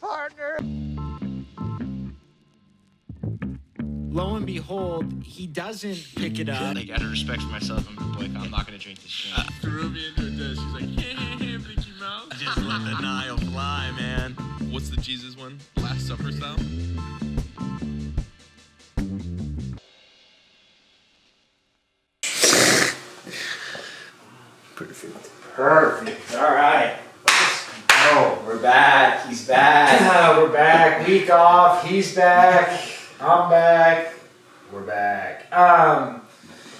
there, partner. Lo and behold, he doesn't pick it up. Like, out of respect for myself, I'm not gonna drink this shit. Threw me into a dish. She's like, Mickey Mouse. Just let the Nile fly, man. What's the Jesus one? Last Supper style? Perfect. All right. Oh, we're back. He's back. We're back. Week off. He's back. I'm back. We're back.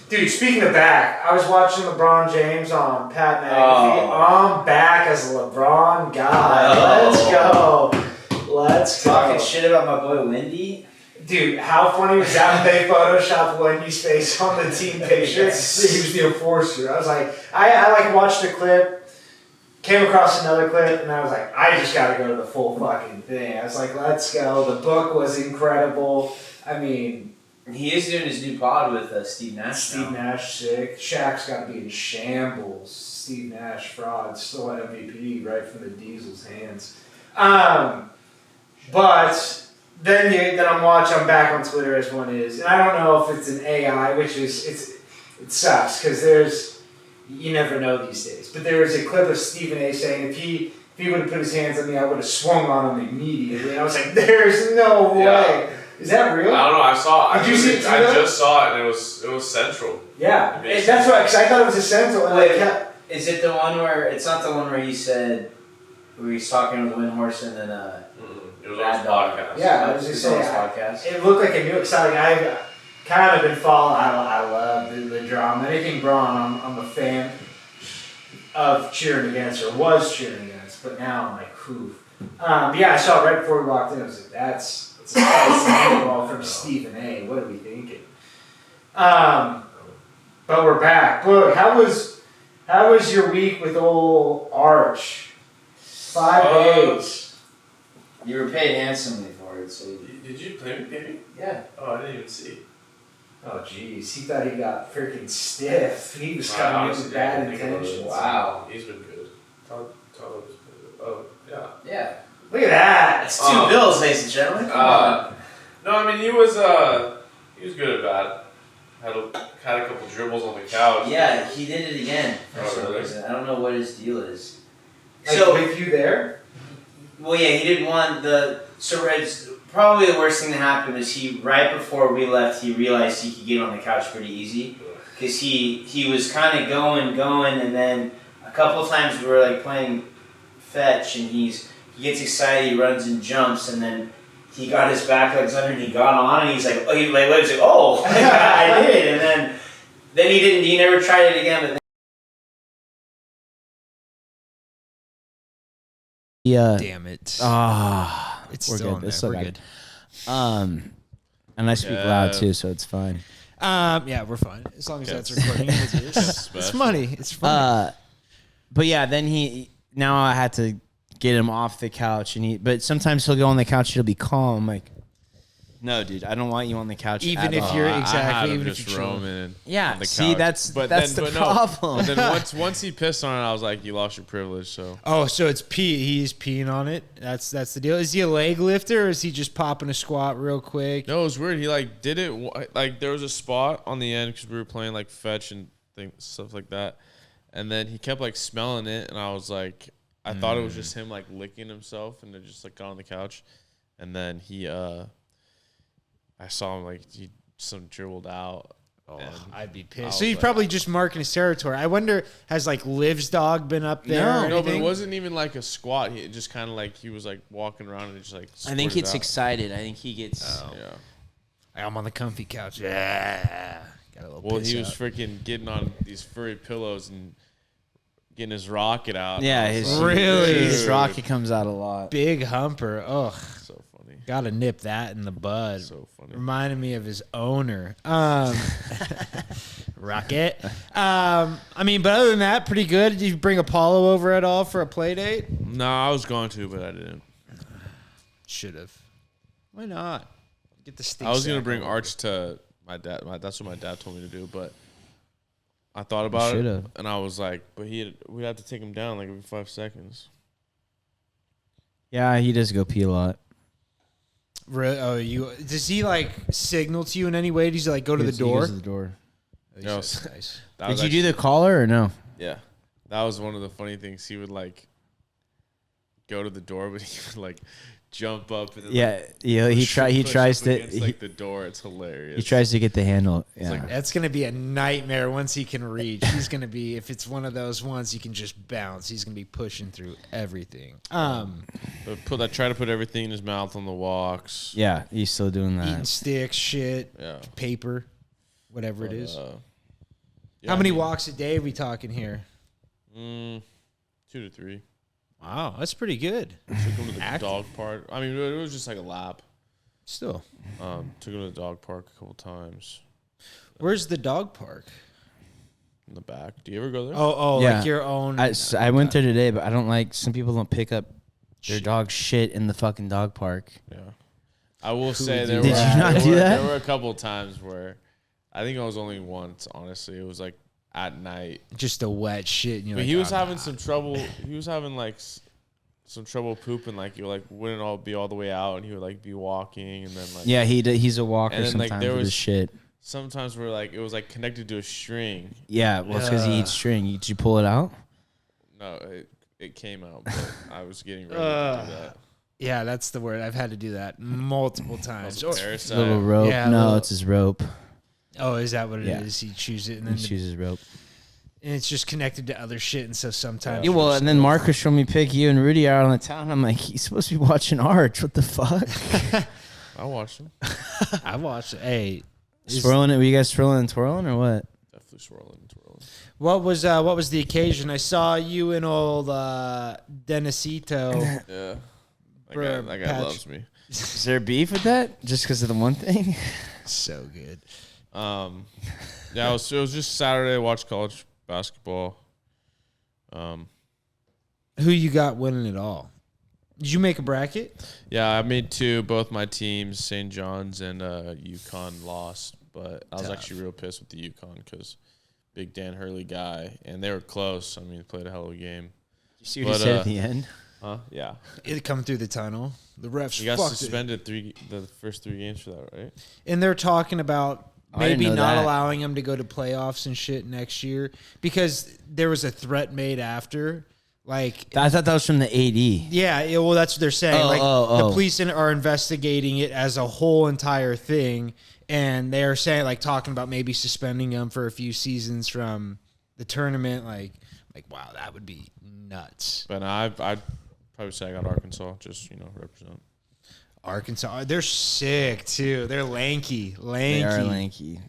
Dude, speaking of back, I was watching LeBron James on Pat McAfee. I'm back as a LeBron guy. Let's go. Let's go. Talking shit about my boy Wendy. Dude, how funny was that when they photoshopped Wendy's face on the team picture? He was the enforcer. I was like, I watched the clip, came across another clip, and I was like, I just got to go to the full fucking thing. I was like, let's go. The book was incredible. I mean, he is doing his new pod with Steve Nash. Steve Nash sick. Shaq's got to be in shambles. Steve Nash fraud, still had MVP right from the Diesel's hands. But then I'm back on Twitter as one is, and I don't know if it's an AI, which is it sucks because you never know these days. But there was a clip of Stephen A. saying if he would have put his hands on me, I would have swung on him immediately. And I was like, there's no way. Is that real? I don't know. I saw. Did you see it? I just saw it, and it was central. Yeah, and that's why. Because I thought it was essential. And Wait, is it the one where it's not the one where he said where he's talking with Windhorse and then it was on his podcast. Yeah, I was just saying. Podcast. It looked like a new exciting. I've kind of been following. I love the drama. Anything Braun, I'm a fan of cheering against, or was cheering against, but now I'm like, whew. But yeah, I saw it right before we walked in. I was like, that's a spicy ball from Stephen A. What are we thinking? But we're back. Look, how was your week with old Arch? 5 days. You were paid handsomely for it, so. Did you play me, baby? Yeah. Oh, I didn't even see. Oh, jeez. He thought he got freaking stiff. He was coming in with bad intentions. Wow. He's been good. Todd was good. Oh, yeah. Yeah. Look at that. It's 2 bills, ladies and gentlemen. No, I mean, he was good at bad. Had a couple dribbles on the couch. Yeah, he did it again. For some really? reason. I don't know what his deal is. Like, So, with you there? well, yeah, he did so it's probably the worst thing that happened is right before we left, he realized he could get on the couch pretty easy. Because he was kind of going, and then a couple of times we were like playing fetch, and he gets excited, he runs and jumps, and then he got his back legs under, and he got on, and he's like, oh, I did, and then he never tried it again, but then Yeah. Damn it. It's It's still good. in It's there. so We're good. good. And I speak loud too, so it's fine. Yeah, we're fine. As long as that's recording. It's funny. It's funny. But yeah, then now I had to get him off the couch, but sometimes he'll go on the couch, he'll be calm. I'm like, no, dude, I don't want you on the couch. Even at if all. you're I had exactly, him even if just you're chilling. roaming. Yeah, on the see, couch. that's the No, problem. but then once he pissed on it, I was like, you lost your privilege. So. Oh, so it's pee. He's peeing on it. That's the deal. Is he a leg lifter, or is he just popping a squat real quick? No, it was weird. He did it like there was a spot on the end because we were playing like fetch and stuff like that, and then he kept like smelling it, and I was like, I thought it was just him like licking himself, and then just like got on the couch, and then I saw him like he some dribbled out. Oh, and I'd be I pissed. was So he's like- probably just marking his territory. I wonder, has like Liv's dog been up there? or No, but it anything? wasn't even like a squat. He just kind of like he was like walking around and just like. I think squirted it's out. excited. I think he gets. Yeah. I'm on the comfy couch. Yeah. Got a little Well, piss he was out. freaking getting on these furry pillows and getting his rocket out. Yeah, I was his like, Really? his dude. rocket comes out a lot. Big humper. Ugh. So funny. Gotta nip that in the bud. So funny. Reminded me of his owner. Rocket. I mean, but other than that, pretty good. Did you bring Apollo over at all for a play date? No, I was going to, but I didn't. Should have. Why not? Get the stick. I was gonna sack bring over. Arch to my dad. That's what my dad told me to do, but I thought about it, should've. and I was like, but we'd have to take him down like every 5 seconds. Yeah, he does go pee a lot. Does he like signal to you in any way? Does he like go to the He door? goes to the door. No, Nice. Did you do the collar or no? Yeah, that was one of the funny things. He would like go to the door, but he would like jump up and then, He tries up against, to like the door. It's hilarious. he tries to get the handle. Yeah. That's gonna be a nightmare once he can reach. He's gonna be, if it's one of those ones he can just bounce, he's gonna be pushing through everything. But try to put everything in his mouth on the walks. Yeah, he's still doing that. Eating sticks, shit, Yeah. paper, whatever it is. Yeah, How many walks a day are we talking here? 2 to 3. Wow, that's pretty good. Took him to the dog park. I mean, it was just like a lap. Still. Took him to the dog park a couple times. Where's the dog park? In the back. Do you ever go there? Yeah. Like your own. I went there today, but I don't like. Some people don't pick up their dog shit in the fucking dog park. Yeah. I will say Did you not do that? There were a couple of times where I think it was only once, honestly. It was like at night. Just a wet shit. And you're But like, he was having some trouble. He was having like some trouble pooping. Like you like wouldn't all be all the way out, and he would like be walking, and then like he's a walker and then, like, sometimes there with was his shit. Sometimes where like it was like connected to a string. Yeah, well, it's because he eats string. Did you pull it out? No, it came out, but I was getting ready to do that. Yeah, that's the word. I've had to do that multiple times. Parasite. Little rope. Yeah, no, it's his rope. Oh, is that what it is? He chews it, and then He chooses rope. and it's just connected to other shit, and so sometimes. Yeah, well, and then Marcus showed me pick you and Rudy out on the town. I'm like, he's supposed to be watching Arch. What the fuck? I watched him. I watched it. Hey, Swirling it. Were you guys swirling and twirling or what? Definitely swirling and twirling. what was the occasion? I saw you and old Denisito. Yeah. For That guy Patch. loves me. Is there beef with that? Just because of the one thing? So good. Yeah, it was just Saturday. I watched college basketball. Who you got winning it all? Did you make a bracket? Yeah, I made 2. Both my teams, St. John's and UConn, lost. But I was actually real pissed with the UConn because big Dan Hurley guy, and they were close. I mean, they played a hell of a game. You see what he said at the end? Huh? Yeah. It come through the tunnel. The refs He got fucked suspended the first 3 games for that, right? And they're talking about I didn't maybe know not that. allowing him to go to playoffs and shit next year because there was a threat made after. Like, I thought that was from the AD. yeah, well, that's what they're saying. The police are investigating it as a whole entire thing, and they're saying, like, talking about maybe suspending him for a few seasons from the tournament. Like, wow, that would be nuts. But I'd probably say I got Arkansas, just, represent. Arkansas, they're sick too. They're lanky. They are lanky.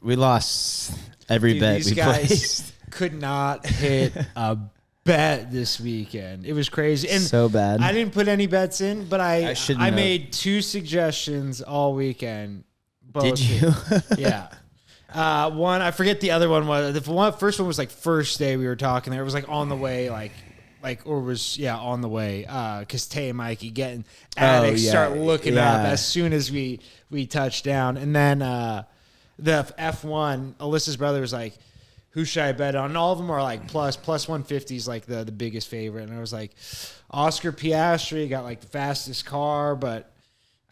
We lost every Dude, bet these we guys placed. could not hit a bet this weekend. It was crazy. And So bad. I didn't put any bets in, but I shouldn't have. made 2 suggestions all weekend. Both Did you? yeah. One, I forget the other one was. First one was like first day we were talking there. It was like on the way, on the way. Because Tay and Mikey getting addicts start looking up as soon as we touch down. And then the F1, Alyssa's brother was like, who should I bet on? And all of them are like plus 150 is like the biggest favorite. And I was like, Oscar Piastri got like the fastest car, but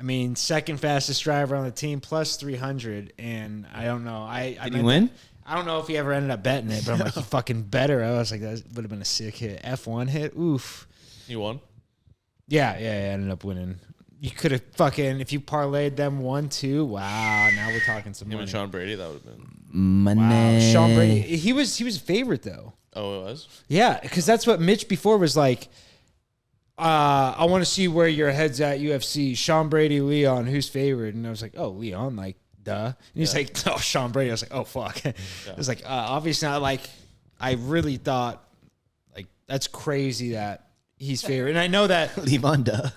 I mean, second fastest driver on the team, plus 300. And I don't know. Did he win? I don't know if he ever ended up betting it, but I'm like, you fucking better. I was like, that would have been a sick hit. F1 hit. Oof. He won? Yeah, I ended up winning. You could have fucking, if you parlayed them 1-2, wow, now we're talking some Him money. and Sean Brady, that would have been. Money. Wow, Sean Brady. He was a favorite, though. Oh, it was? Yeah, because that's what Mitch before was like, I want to see where your head's at, UFC. Sean Brady, Leon, who's favored? And I was like, oh, Leon, like, duh. And he's like, oh, Sean Brady. I was like, oh, fuck. It was like, obviously not. Like, I really thought, like, that's crazy that he's favored. And I know that. Leon, duh.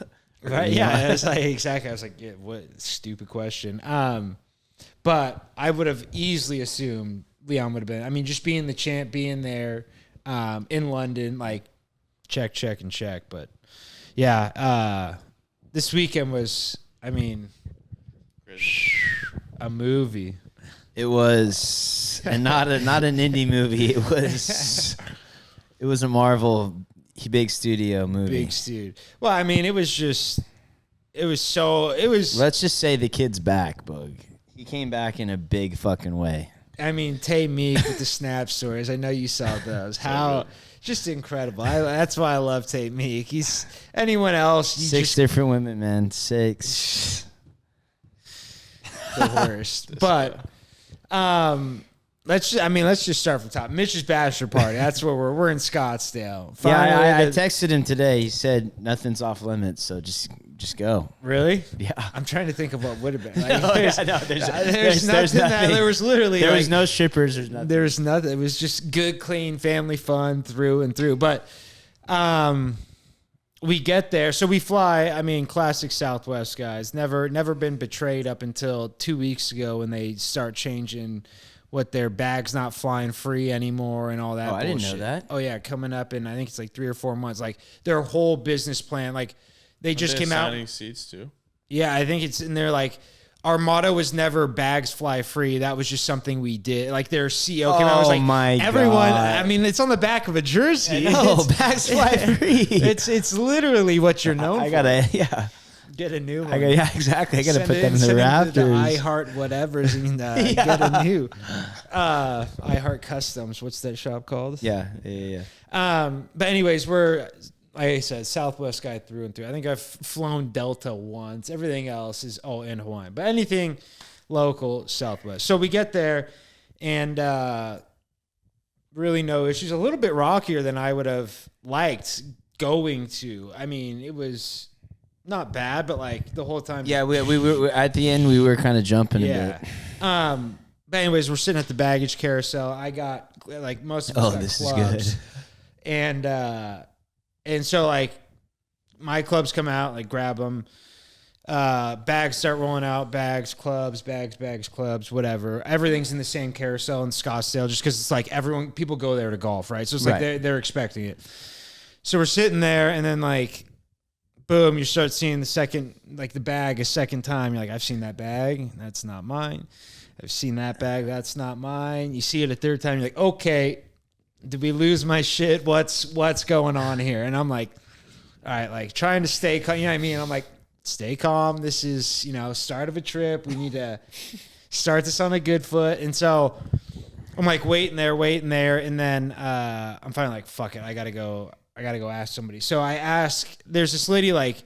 Right? Yeah, it's like, exactly. I was like, yeah, what stupid question. But I would have easily assumed Leon would have been. I mean, just being the champ, being there in London, like, check, and check. But, yeah, this weekend was, I mean, a movie. It was, and not an indie movie. It was a Marvel big studio movie. Big dude. Well, I mean, it was. Let's just say the kid's back, Bug. He came back in a big fucking way. I mean, Tay Meek with the snap stories. I know you saw those. How just incredible. That's why I love Tay Meek. He's anyone else. Six different women, man. 6. The worst. But let's just start from top. Mitch's bachelor party. That's where we're in Scottsdale. Yeah, I texted him today. He said nothing's off limits, so just go. Really? Yeah. I'm trying to think of what would have been. There's nothing. There was literally there was no strippers. There's nothing. There's nothing. It was just good, clean family fun through and through. But we get there, so we fly. I mean, classic Southwest guys. Never been betrayed up until 2 weeks ago when they start changing what their bag's not flying free anymore and all that. I didn't bullshit. know that. Oh yeah, coming up in I think it's like 3 or 4 months. Like their whole business plan, like. They just came out. Signing seats too. Yeah, I think it's in there. Like our motto was never bags fly free. That was just something we did. Like their CEO came out and was like, my everyone. God. I mean, it's on the back of a jersey. No, bags fly free. It's literally what you're known. I gotta get a new one. Exactly. I gotta put them in the send rafters. The I Heart whatever's and get a new I Heart Customs. What's that shop called? Yeah. But anyways, we're. Like I said, Southwest guy through and through. I think I've flown Delta once. Everything else is all in Hawaiian. But anything local, Southwest. So we get there, and really no issues. A little bit rockier than I would have liked going to. I mean, it was not bad, but like the whole time. Yeah, we were at the end. We were kind of jumping a bit. But anyways, we're sitting at the baggage carousel. I got like most of us got this clubs. is good. And so, like, my clubs come out, like, grab them. Bags start rolling out. Bags, clubs, clubs, whatever. Everything's in the same carousel in Scottsdale just because it's like people go there to golf, right? So it's like they're expecting it. So we're sitting there, and then, like, boom, you start seeing the bag a second time. You're like, I've seen that bag. That's not mine. I've seen that bag. That's not mine. You see it a third time. You're like, okay. Did we lose my shit? What's going on here? And I'm like, all right, like trying to stay calm. You know what I mean? I'm like, stay calm. This is, start of a trip. We need to start this on a good foot. And so I'm like waiting there. And then I'm finally like, fuck it. I gotta go ask somebody. So I ask, there's this lady like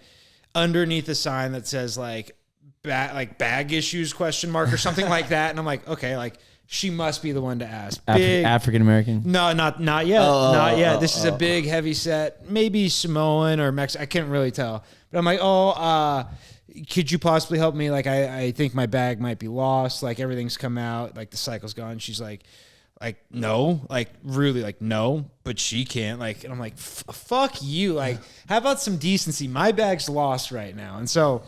underneath a sign that says like bag issues ? Or something like that. And I'm like, okay, like, she must be the one to ask. African American? No, not yet. Not yet. This is a big, heavy set. Maybe Samoan or Mexican. I can't really tell. But I'm like, could you possibly help me? Like, I think my bag might be lost. Like, everything's come out. Like, the cycle's gone. She's like, no. Like, really, like, no. But she can't. Like, and I'm like, fuck you. Like, how about some decency? My bag's lost right now. And so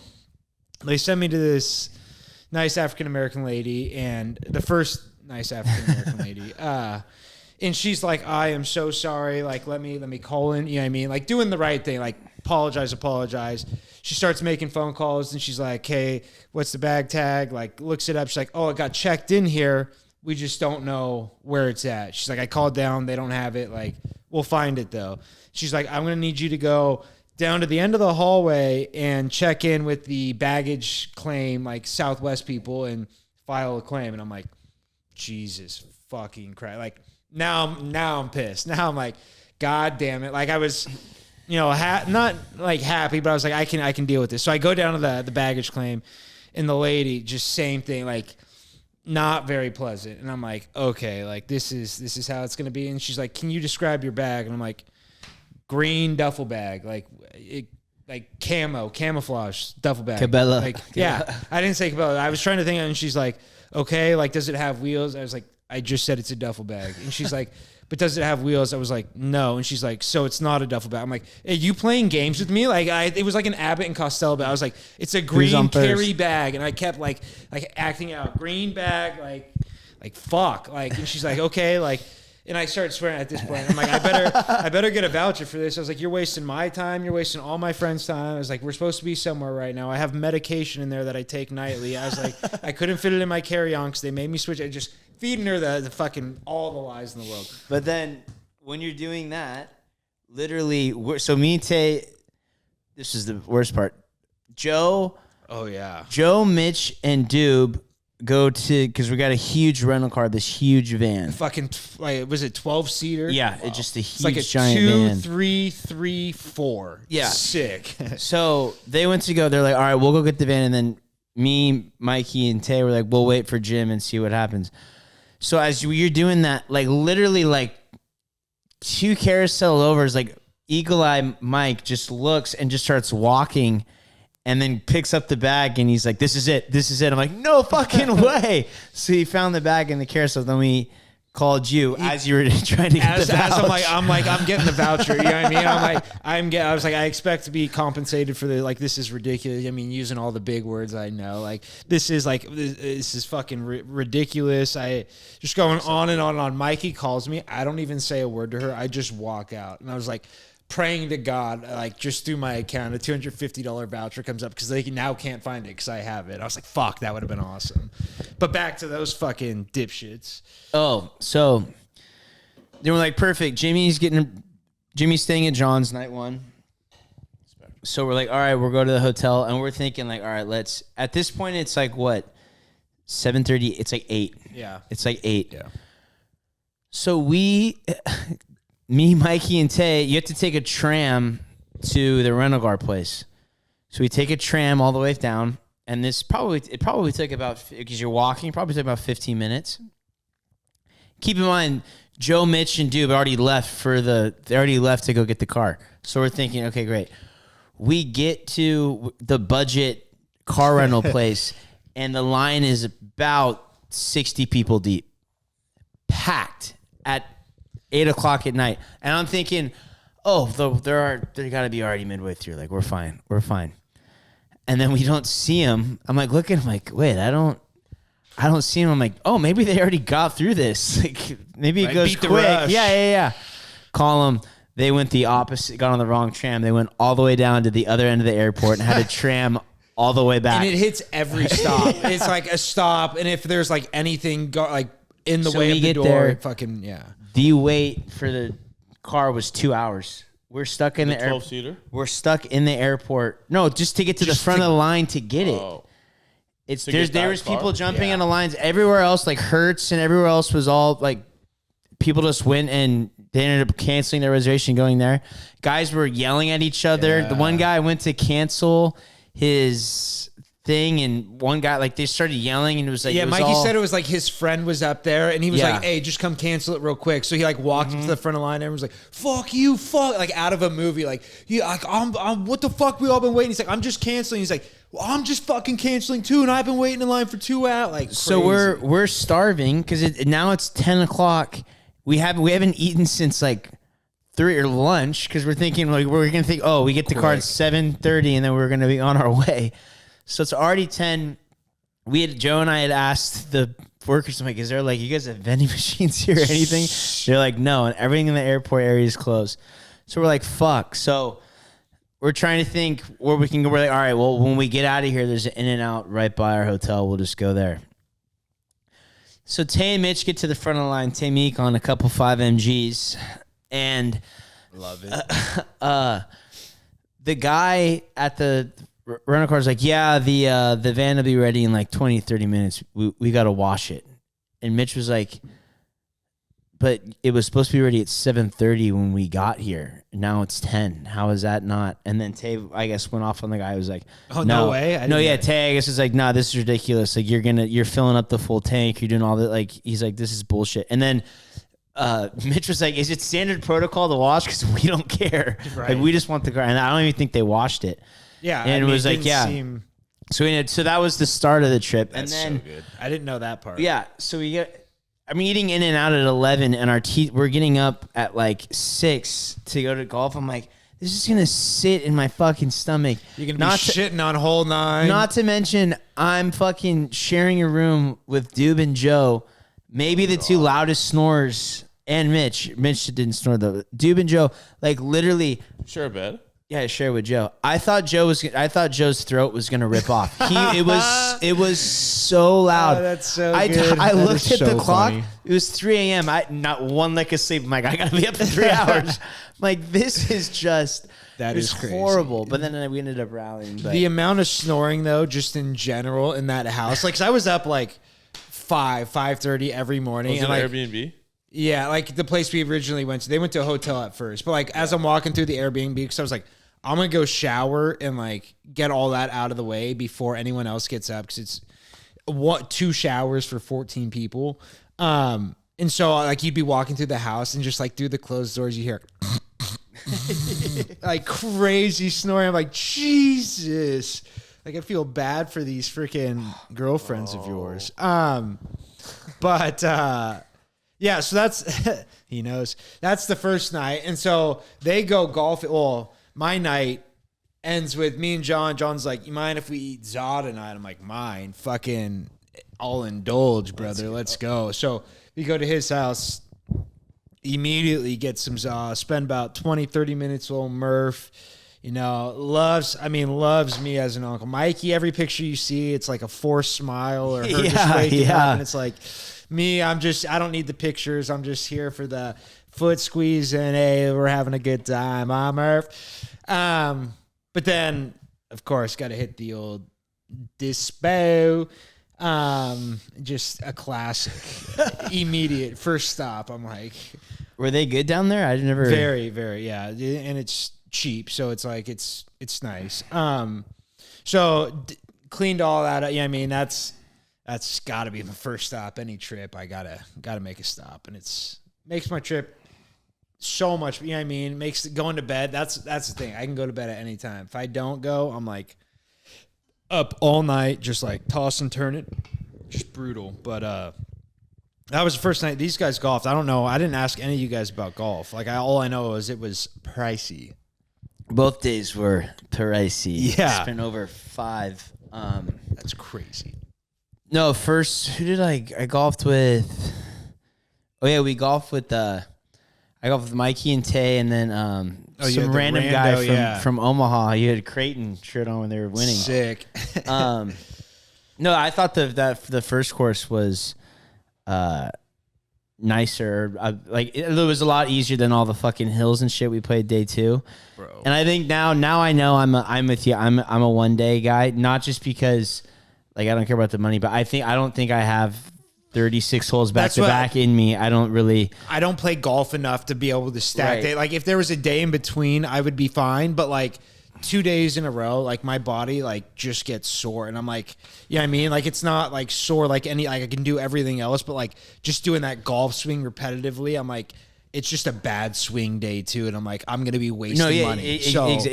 they send me to this nice African-American lady, and the first nice African-American lady. And she's like, I am so sorry. Like, let me call in. You know what I mean? Like, doing the right thing. Like, apologize. She starts making phone calls, and she's like, hey, what's the bag tag? Like, looks it up. She's like, oh, it got checked in here. We just don't know where it's at. She's like, I called down. They don't have it. Like, we'll find it, though. She's like, I'm going to need you to go down to the end of the hallway and check in with the baggage claim, like Southwest people, and file a claim. And I'm like, Jesus fucking Christ. Like, now I'm pissed. Now I'm like, God damn it. Like, I was, not like happy, but I was like, I can deal with this. So I go down to the baggage claim, and the lady, just same thing, like, not very pleasant. And I'm like, okay, like, this is how it's going to be. And she's like, can you describe your bag? And I'm like, green duffel bag, like camouflage duffel bag. Cabela. Like, yeah, I didn't say Cabela. I was trying to think, and she's like, okay, like, does it have wheels? I was like, I just said it's a duffel bag. And she's like, but does it have wheels? I was like, no. And she's like, so it's not a duffel bag. I'm like, are you playing games with me? Like, it was like an Abbott and Costello bag. I was like, it's a green carry bag. And I kept like acting out, green bag, like fuck. Like, and she's like, okay, like, and I started swearing at this point. I'm like, I better get a voucher for this. I was like, you're wasting my time. You're wasting all my friends' time. I was like, we're supposed to be somewhere right now. I have medication in there that I take nightly. I was like, I couldn't fit it in my carry-on because they made me switch. I just feeding her the fucking all the lies in the world. But then when you're doing that, literally, so me and Tay, this is the worst part. Joe, Mitch, and Doob go to, because we got a huge rental car, this huge van. Fucking, like, was it 12-seater? Yeah, it's just a huge, it's like a giant 2, van. 3, 3, 4. Yeah. Sick. So they went to go, they're like, all right, we'll go get the van. And then me, Mikey, and Tay were like, we'll wait for Jim and see what happens. So as you're doing that, like literally like 2 carousel overs, like Eagle Eye Mike just looks and just starts walking and then picks up the bag and he's like, this is it. I'm like, no fucking way. So he found the bag in the carousel. Then we called you as you were trying to get the voucher. As I'm getting the voucher. You know what I mean? I was like, I expect to be compensated for this is ridiculous. I mean, using all the big words I know. Like, this is fucking ridiculous. I just going on and on and on. Mikey calls me. I don't even say a word to her. I just walk out. And I was like, praying to God, like just through my account, a $250 voucher comes up because they now can't find it because I have it. I was like, fuck, that would have been awesome. But back to those fucking dipshits. Oh, so they were like, perfect. Jimmy's staying at John's night 1. So we're like, all right, we'll go to the hotel. And we're thinking like, all right, at this point, it's like what? 7:30. It's like 8. Yeah. It's like 8. Yeah. So me, Mikey, and Tay, you have to take a tram to the rental car place. So we take a tram all the way down, and it probably took about, because you're walking, probably took about 15 minutes. Keep in mind, Joe, Mitch, and Doob already left to go get the car. So we're thinking, okay, great. We get to the budget car rental place, and the line is about 60 people deep, packed at 8 o'clock at night. And I'm thinking, they got to be already midway through. Like, we're fine. And then we don't see him. I'm like, looking, I'm like, wait, I don't see him. I'm like, oh, maybe they already got through this. Like, maybe it goes quick. Yeah. Call them. They went the opposite, got on the wrong tram. They went all the way down to the other end of the airport and had a tram all the way back. And it hits every stop. It's like a stop. And if there's like anything in the way of the door, there, fucking, yeah. The wait for the car was 2 hours. We're stuck in the 12-seater? We're stuck in the airport. No, just to get to the front of the line to get it. There was people jumping on the lines everywhere else, like Hertz and everywhere else was all like people just went and they ended up canceling their reservation going there. Guys were yelling at each other. Yeah. The one guy went to cancel his thing and one guy they started yelling and it was like Mikey said it was like his friend was up there and he was like, hey, just come cancel it real quick. So he walked up to the front of the line and everyone's like, fuck you, like out of a movie, I'm what the fuck, we all been waiting. He's like, I'm just canceling. He's like, well, I'm just fucking canceling too and I've been waiting in line for 2 hours. Like, crazy. So we're starving because now it's 10 o'clock. We haven't eaten since 3 or lunch because we're thinking we're gonna think, we get the car at 7:30 and then we're gonna be on our way. So it's already 10. Joe and I had asked the workers, I'm like, is there you guys have vending machines here or anything? They're like, no, and everything in the airport area is closed. So we're like, fuck. So we're trying to think where we can go. We're like, all right, well, when we get out of here, there's an In-N-Out right by our hotel. We'll just go there. So Tay and Mitch get to the front of the line. Tay Meek on a couple 5MGs. And love it. The guy at the rental car is like, yeah, the van will be ready in 20, 30 minutes. We got to wash it. And Mitch was like, but it was supposed to be ready at 7:30 when we got here. Now it's 10. How is that not? And then Tay, I guess, went off on the guy who was like, oh, no way. Tay, I guess, is like, nah, this is ridiculous. You're filling up the full tank. You're doing all that. He's like, this is bullshit. And then Mitch was like, is it standard protocol to wash? Because we don't care. Right. We just want the car. And I don't even think they washed it. Yeah. And it was like, yeah. So that was the start of the trip. That's and then so good. I didn't know that part. Yeah. So I'm eating In-N-Out at 11 and we're getting up at 6 to go to golf. I'm like, this is going to sit in my fucking stomach. You're going to be shitting on hole 9. Not to mention, I'm fucking sharing a room with Doob and Joe. Maybe the two loudest snorers and Mitch. Mitch didn't snore though. Doob and Joe, literally. Share a bed? Yeah, I share with Joe. I thought Joe's throat was gonna rip off. It was so loud. Oh, that's so I good. I That looked is at the so clock. funny. It was 3 a.m. I not one lick of sleep. I'm like, I gotta be up for 3 hours. I'm like, this is just That it is was crazy. horrible. But then we ended up rallying. But The amount of snoring though, just in general in that house, like 'cause I was up like 5:30 every morning. Was it and like, Airbnb? yeah, like the place we originally went to, they went to a hotel at first, but like as I'm walking through the Airbnb, because I was like, I'm gonna go shower and like get all that out of the way before anyone else gets up, because it's 2 showers for 14 people. And so like you'd be walking through the house and just like through the closed doors you hear like crazy snoring. I'm like, Jesus. Like I feel bad for these freaking girlfriends of yours. But yeah, so that's he knows. That's the first night. And so they go golfing. Well, my night ends with me and John. John's like, you mind if we eat za tonight? I'm like, mine. Fucking I'll indulge, brother. Let's go. So we go to his house, immediately get some za, spend about 20, 30 minutes with old Murph. You know, loves me as an uncle. Mikey, every picture you see, it's like a forced smile or her just waking up. And it's like, me, I don't need the pictures. I'm just here for the foot squeeze and hey, we're having a good time. I'm Murph. But then, of course, got to hit the old dispo. Just a classic. Immediate first stop. I'm like, were they good down there? I never. Very, very, yeah. And it's cheap, so it's like it's nice. So cleaned all that up. Yeah, I mean that's got to be the first stop. Any trip, I gotta make a stop, and makes my trip so much. You know what I mean? Makes going to bed. That's the thing. I can go to bed at any time. If I don't go, I'm like up all night, just like toss and turn it, just brutal. But that was the first night these guys golfed. I don't know. I didn't ask any of you guys about golf. Like all I know is it was pricey. Both days were pricey. Yeah. Spent over 5. That's crazy. No, first, who did I golfed with? Oh yeah, we golfed with I golfed with Mikey and Tay, and then some random guy from Omaha. He had a Creighton shirt on when they were winning. Sick. No, I thought that the first course was nicer. Like it was a lot easier than all the fucking hills and shit we played day 2. Bro. And I think now I know I'm with you. I'm a one day guy, not just because like I don't care about the money, but I don't think I have 36 holes back to back in me. I don't play golf enough to be able to stack it. Like if there was a day in between, I would be fine, but like 2 days in a row, like my body like just gets sore, and I'm like, yeah, I mean, like it's not like sore like I can do everything else, but like just doing that golf swing repetitively, I'm like, it's just a bad swing day too, and I'm like, I'm gonna be wasting money.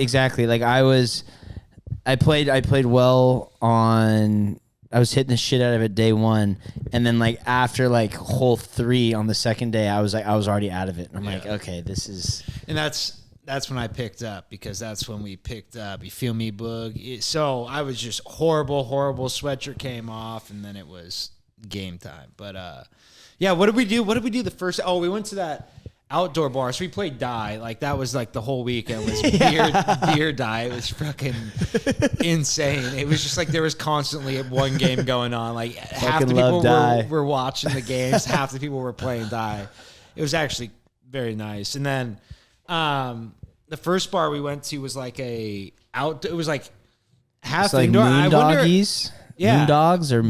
Exactly. Like I played well on. I was hitting the shit out of it day 1, and then like after like hole 3 on the second day, I was already out of it. And I'm like, okay, this is. And that's when I picked up, because that's when we picked up. You feel me, Boog? So I was just horrible. Sweatshirt came off, and then it was game time. But yeah, what did we do? The first? Oh, we went to that outdoor bar. So we played die. Like that was like the whole weekend was beer die. It was fucking insane. It was just like there was constantly one game going on. Like half the people were watching the games, half the people were playing die. It was actually very nice. And then the first bar we went to was like it was like half like indoor. Moondoggies. Yeah. Moondogs or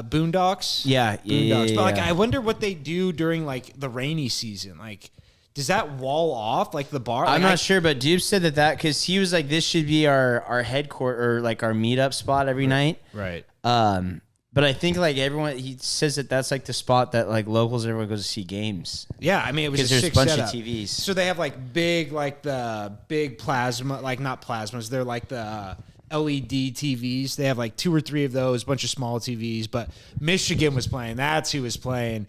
Boondocks. Yeah. Boondocks. But like, I wonder what they do during like the rainy season. Like, does that wall off like the bar? Like, I'm not sure, but Dube said that because he was like, this should be our headquarters or like our meetup spot every night. Right. But I think like everyone, he says that's like the spot that like locals, everyone goes to see games. Yeah, I mean it was because a there's sick a bunch setup. of TVs. So they have like the big plasma, like not plasmas. They're like the LED TVs. They have like 2 or 3 of those, bunch of small TVs. But Michigan was playing. That's who was playing.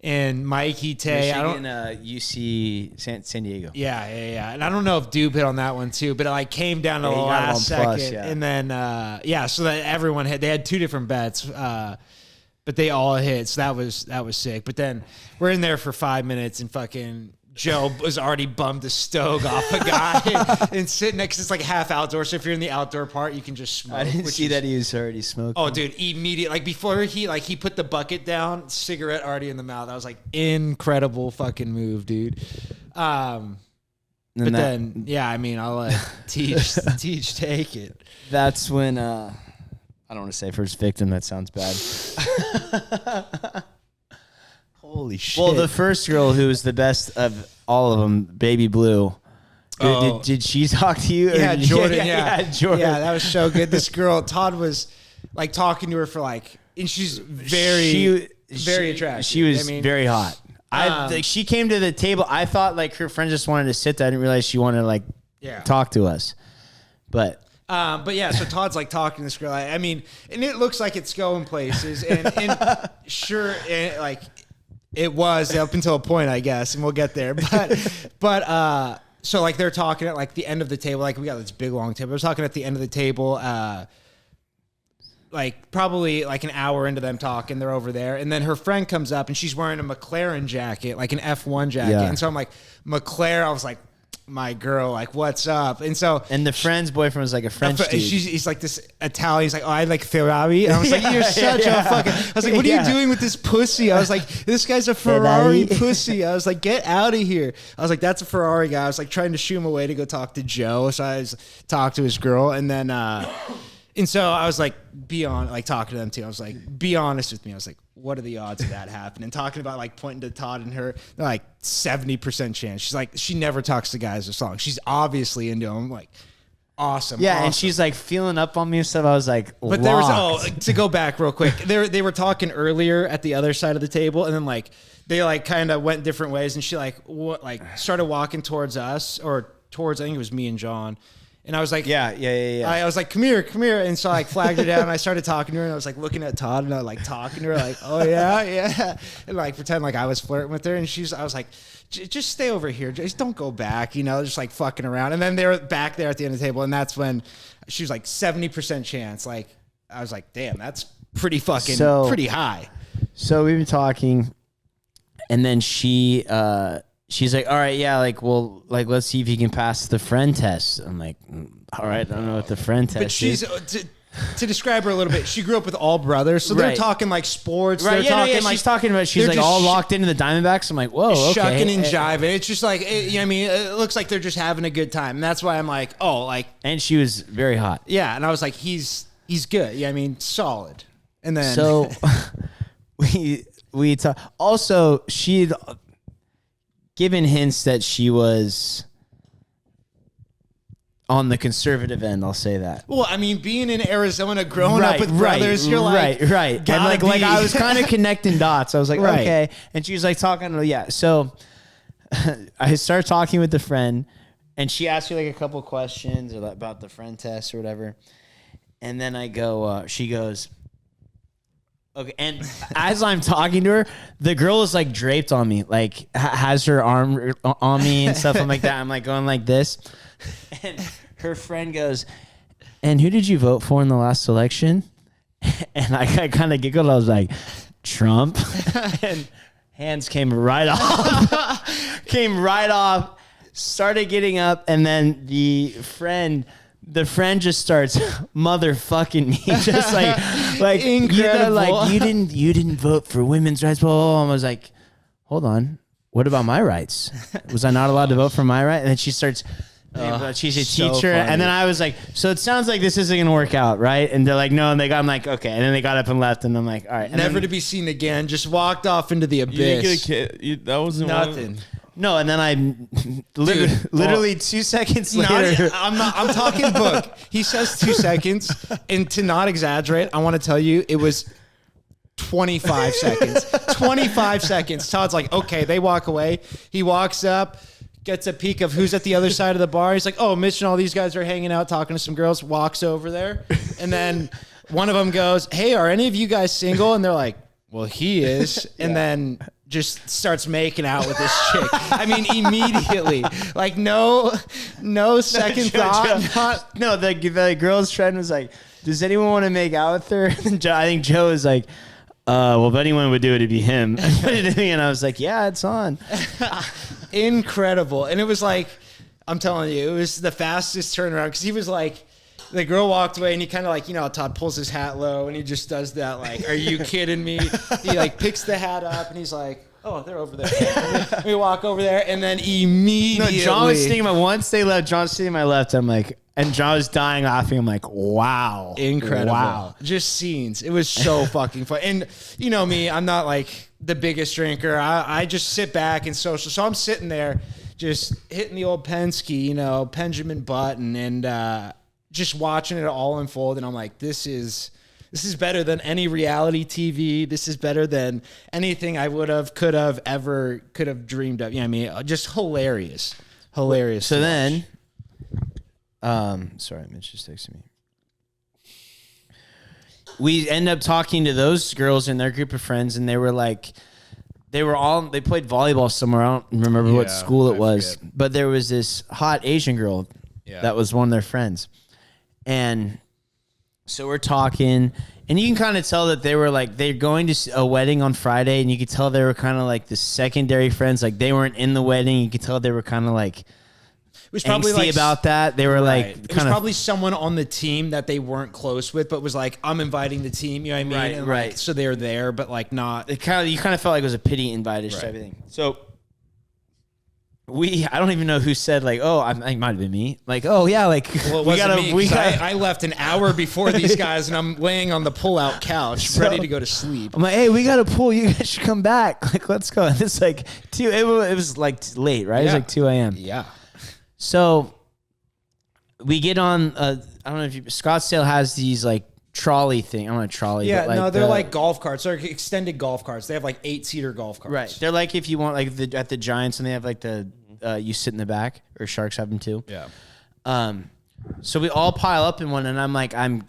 And Mikey Tay, Michigan, UC San Diego. Yeah. And I don't know if Dube hit on that one too, but it like came down to the last second. Plus, and then so that everyone they had 2 different bets, but they all hit. So that was sick. But then we're in there for 5 minutes and fucking Joe was already bummed the stove off a guy and sitting next. It's like half outdoor, so if you're in the outdoor part, you can just smoke. I didn't see that he was already smoking. Oh, dude, immediate. Like before he put the bucket down, cigarette already in the mouth. I was like, incredible fucking move, dude. But then, yeah, I mean, I'll let Teach take it. That's when I don't want to say first victim. That sounds bad. Holy shit. Well, the first girl who was the best of all of them, Baby Blue. Did she talk to you? Yeah, Jordan. Yeah, Jordan. Yeah, that was so good. This girl, Todd was like talking to her for like, and she's very attractive. She was very hot. She came to the table. I thought like her friend just wanted to sit there. I didn't realize she wanted to like talk to us. But yeah, so Todd's like talking to this girl. I mean, and it looks like it's going places, and sure, like it was up until a point, I guess, and we'll get there. But so like they're talking at like the end of the table. Like we got this big long table. They're talking at the end of the table. Like probably like an hour into them talking, they're over there, and then her friend comes up and she's wearing a McLaren jacket, like an F1 jacket, and so I'm like, McLaren. I was like, my girl, like, what's up? And the friend's boyfriend was like a French dude. He's like this Italian. He's like, oh, I like Ferrari. And I was like, you're such a fucking. I was like, what are you doing with this pussy? I was like, this guy's a Ferrari pussy. I was like, get out of here. I was like, that's a Ferrari guy. I was like trying to shoo him away to go talk to Joe. So I talked to his girl, and then. And so I was like, talking to them too. I was like, be honest with me. I was like, what are the odds of that happening? Talking about like pointing to Todd and her, they're like 70% chance. She's like, she never talks to guys or songs. She's obviously into them. Like, awesome. Yeah, awesome. And she's like feeling up on me and stuff. I was like, but there was to go back real quick. They were talking earlier at the other side of the table, and then like they like kind of went different ways, and she like started walking towards us or towards I think it was me and John. And I was like, yeah. I was like, come here. And so I like flagged her down and I started talking to her and I was like looking at Todd and I was like talking to her like, oh yeah. And like pretend like I was flirting with her. And I was like, just stay over here. Just don't go back, just like fucking around. And then they were back there at the end of the table. And that's when she was like 70% chance. Like, I was like, damn, that's pretty fucking pretty high. So we've been talking and then she's like, all right, yeah, like, well, like, let's see if you can pass the friend test. I'm like, all right, I don't know what the friend test but she's, is. To describe her a little bit, she grew up with all brothers, so they're talking like sports. Right, they're she's talking about, she's like all locked into the Diamondbacks. I'm like, whoa, okay. Shucking and jiving. It's just like, it looks like they're just having a good time. And that's why I'm like, oh, like. And she was very hot. Yeah, and I was like, he's good. Yeah, I mean, solid. And then. So, we talk. Also, she'd given hints that she was on the conservative end, I'll say that. Well, I mean, being in Arizona, growing up with brothers, you're like, right. And like I was kind of connecting dots. I was like, okay. And she was like talking, So I started talking with the friend, and she asked me like a couple questions about the friend test or whatever. And then I go, she goes, okay, and as I'm talking to her, the girl is like draped on me, like has her arm on me and stuff. I'm like that. I'm like going like this, and her friend goes, "And who did you vote for in the last election?" And I kind of giggled. I was like, "Trump," and hands came right off. Started getting up, and then the friend just starts motherfucking me, just like incredible. You didn't vote for women's rights. Blah. I was like, hold on, what about my rights? Was I not allowed to vote for my right? And then she starts. She's a teacher, funny. And then I was like, so it sounds like this isn't gonna work out, right? And they're like, no, and I'm like, okay, and then they got up and left, and I'm like, all right, never to be seen again. Just walked off into the abyss. You didn't get a kid. That wasn't nothing. No, and then I literally 2 seconds later. I'm talking book. He says 2 seconds, and to not exaggerate, I want to tell you it was 25 seconds. 25 seconds. Todd's like, okay, they walk away. He walks up, gets a peek of who's at the other side of the bar. He's like, oh, Mitch and all these guys are hanging out, talking to some girls. Walks over there, and then one of them goes, hey, are any of you guys single? And they're like, well, he is. And then just starts making out with this chick. I mean, immediately. Like, no second thought. The girl's friend was like, does anyone want to make out with her? And I think Joe was like, well, if anyone would do it, it'd be him. And I was like, yeah, it's on. incredible. And it was like, I'm telling you, it was the fastest turnaround because he was like, the girl walked away and he kind of like, Todd pulls his hat low and he just does that like, are you kidding me? He like picks the hat up and he's like, oh, they're over there. And we walk over there and then immediately. No, John was sitting once they left, John's sitting to my left. I'm like, and John was dying laughing. I'm like, wow. Incredible. Wow. Just scenes. It was so fucking fun. And you know me, I'm not like the biggest drinker. I just sit back and social. So I'm sitting there just hitting the old Penske, Benjamin Button and just watching it all unfold. And I'm like, this is better than any reality TV. This is better than anything I could have dreamed of. Just hilarious. Hilarious. So then, sorry, Mitch just texted me. We end up talking to those girls and their group of friends, and they were like, they played volleyball somewhere. I don't remember what school it was, but there was this hot Asian girl that was one of their friends. And so we're talking, and you can kind of tell that they were like, they're going to a wedding on Friday, and you could tell they were kind of like the secondary friends. Like they weren't in the wedding. You could tell they were kind of like, it was probably angsty about that. They were like, it was probably someone on the team that they weren't close with, but was like, I'm inviting the team. You know what I mean? Right. Like, so they're there, but like not. You kind of felt like it was a pity invite-ish type of thing. So I don't even know who said like, oh, it might have been me. Like, oh yeah, like well, I left an hour before these guys, and I'm laying on the pull-out couch, ready to go to sleep. I'm like, hey, we got a pool. You guys should come back. Like, let's go. And it's like it was like late, right? Yeah. It was like 2 a.m. Yeah. So we get on. I don't know if Scottsdale has these like trolley thing. I'm on a trolley. Yeah, but like no, they're like golf carts. They're extended golf carts. They have like 8-seater golf carts. Right. They're like if you want like at the Giants, and they have like the you sit in the back, or Sharks have them too. Yeah. So we all pile up in one, and I'm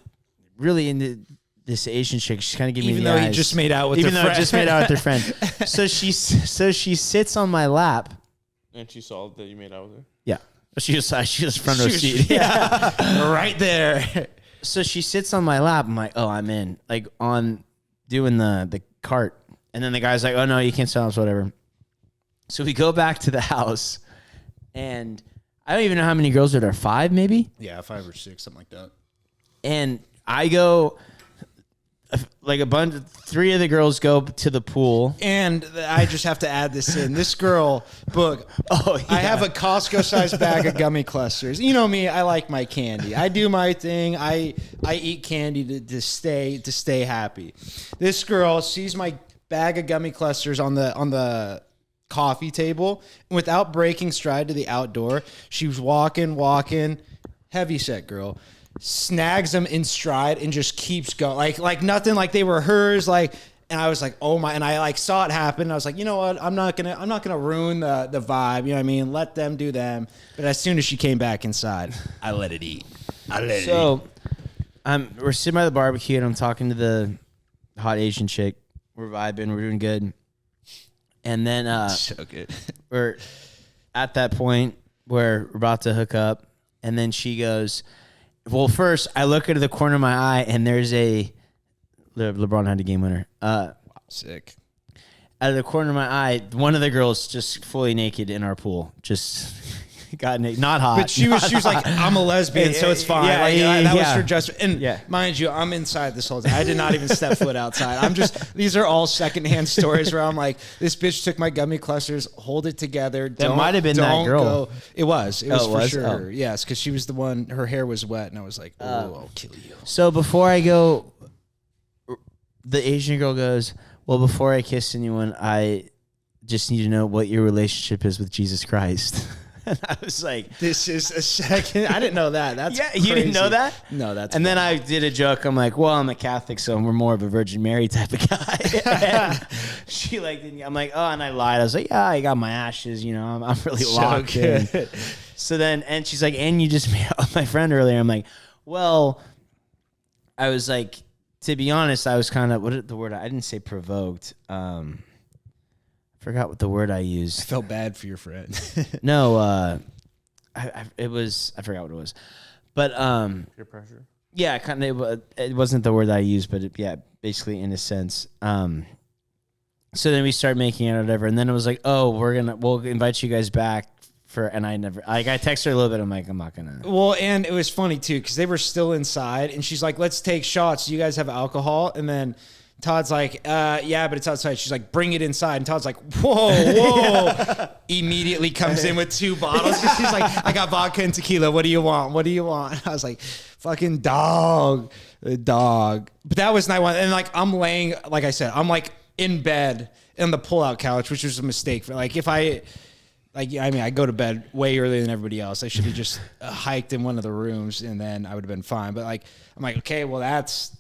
really into this Asian chick. She's kind of giving me the eyes. Even though he just made out with their friend. So she sits on my lap. And she saw that you made out with her? Yeah. She was front row seat. Yeah. Right there. So she sits on my lap. I'm like, oh, I'm in. Like on doing the cart. And then the guy's like, oh, no, you can't sell us, whatever. So we go back to the house. And I don't even know how many girls are there. 5 maybe? Yeah, 5 or 6, something like that. And I go, like 3 of the girls go to the pool. And I just have to add this in. This girl, Boog, I have a Costco-sized bag of gummy clusters. You know me, I like my candy. I do my thing. I eat candy to stay happy. This girl sees my bag of gummy clusters on the coffee table, and without breaking stride to the outdoor, she was walking, heavy set girl, snags them in stride and just keeps going like nothing, like they were hers, like. And I was like, oh my, and I like saw it happen. And I was like, you know what? I'm not gonna ruin the vibe. You know what I mean? Let them do them. But as soon as she came back inside, I let it eat. So we're sitting by the barbecue, and I'm talking to the hot Asian chick. We're vibing, we're doing good. And then So good. we're at that point where we're about to hook up, and then she goes, well, first I look into the corner of my eye, and there's LeBron had a game winner. Sick. Out of the corner of my eye, one of the girls just fully naked in our pool, just got naked. Not hot. But she was like, I'm a lesbian, so it's fine. That was her judgment. And mind you, I'm inside this whole time. I did not even step foot outside. These are all secondhand stories where I'm like, this bitch took my gummy clusters, hold it together. That might have been that girl. Go. It was. It was for sure. Oh. Yes, because she was the one, her hair was wet, and I was like, I'll kill you. So before I go, the Asian girl goes, well, before I kiss anyone, I just need to know what your relationship is with Jesus Christ. And I was like, this is a second. I didn't know that. That's crazy. You didn't know that? No, that's. And then I did a joke. I'm like, well, I'm a Catholic, so we're more of a Virgin Mary type of guy. And she like, I'm like, oh, and I lied. I was like, yeah, I got my ashes. You know, I'm really locked in. So then, and she's like, and you just made out with my friend earlier. I'm like, well, I was like, to be honest, I was kind of, what is the word? I didn't say provoked. Forgot what the word I used. I felt bad for your friend. No, I forgot what it was, but Peer pressure. yeah, kind of. It wasn't the word I used, but basically in a sense. So then we start making it or whatever, and then it was like, oh, we'll invite you guys back for, and I never, like, I texted her a little bit. I'm like, I'm not gonna. Well, and it was funny too because they were still inside, and she's like, "Let's take shots. Do you guys have alcohol?" And then Todd's like, "Yeah, but it's outside." She's like, "Bring it inside." And Todd's like, "Whoa!" Immediately comes in with 2 bottles. She's like, "I got vodka and tequila. What do you want? What do you want?" I was like, "Fucking dog." But that was night 1, and like I'm laying, like I said, I'm like in bed on the pull-out couch, which was a mistake. For like if I. Like, I mean, I go to bed way earlier than everybody else. I should have just hiked in one of the rooms, and then I would have been fine. But like, I'm like, okay, well, that's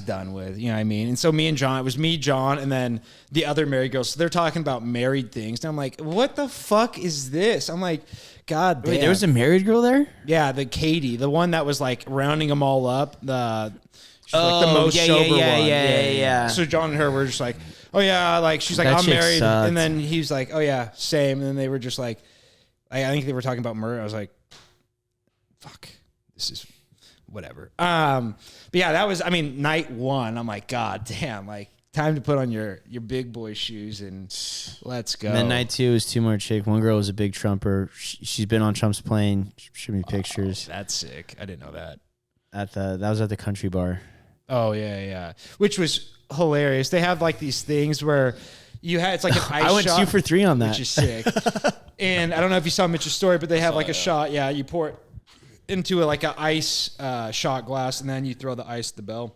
done with. You know what I mean? And so me and John, it was me, John, and then the other married girls. So they're talking about married things. And I'm like, what the fuck is this? I'm like, God damn. Wait, there was a married girl there? Yeah, the Katie, the one that was like rounding them all up. She's like the most sober one. Yeah. So John and her were just like, oh yeah, like she's like, That I'm chick married, sucked. and then he's like, oh yeah, same, and then they were just like, I think they were talking about murder. I was like, fuck, this is whatever. But yeah, that was, I mean, night 1. I'm like, God damn, like time to put on your big boy shoes and let's go. And then night 2 was 2 more chick. One girl was a big Trumper. She's been on Trump's plane. Showed me pictures. That's sick. I didn't know that. That was at the country bar. Oh yeah, which was hilarious. They have like these things where you had, it's like an ice I went shot, 2 for 3 on that. which is sick. And I don't know if you saw Mitch's story, but they have like a shot. Yeah, you pour it into like an ice shot glass, and then you throw the ice at the bell.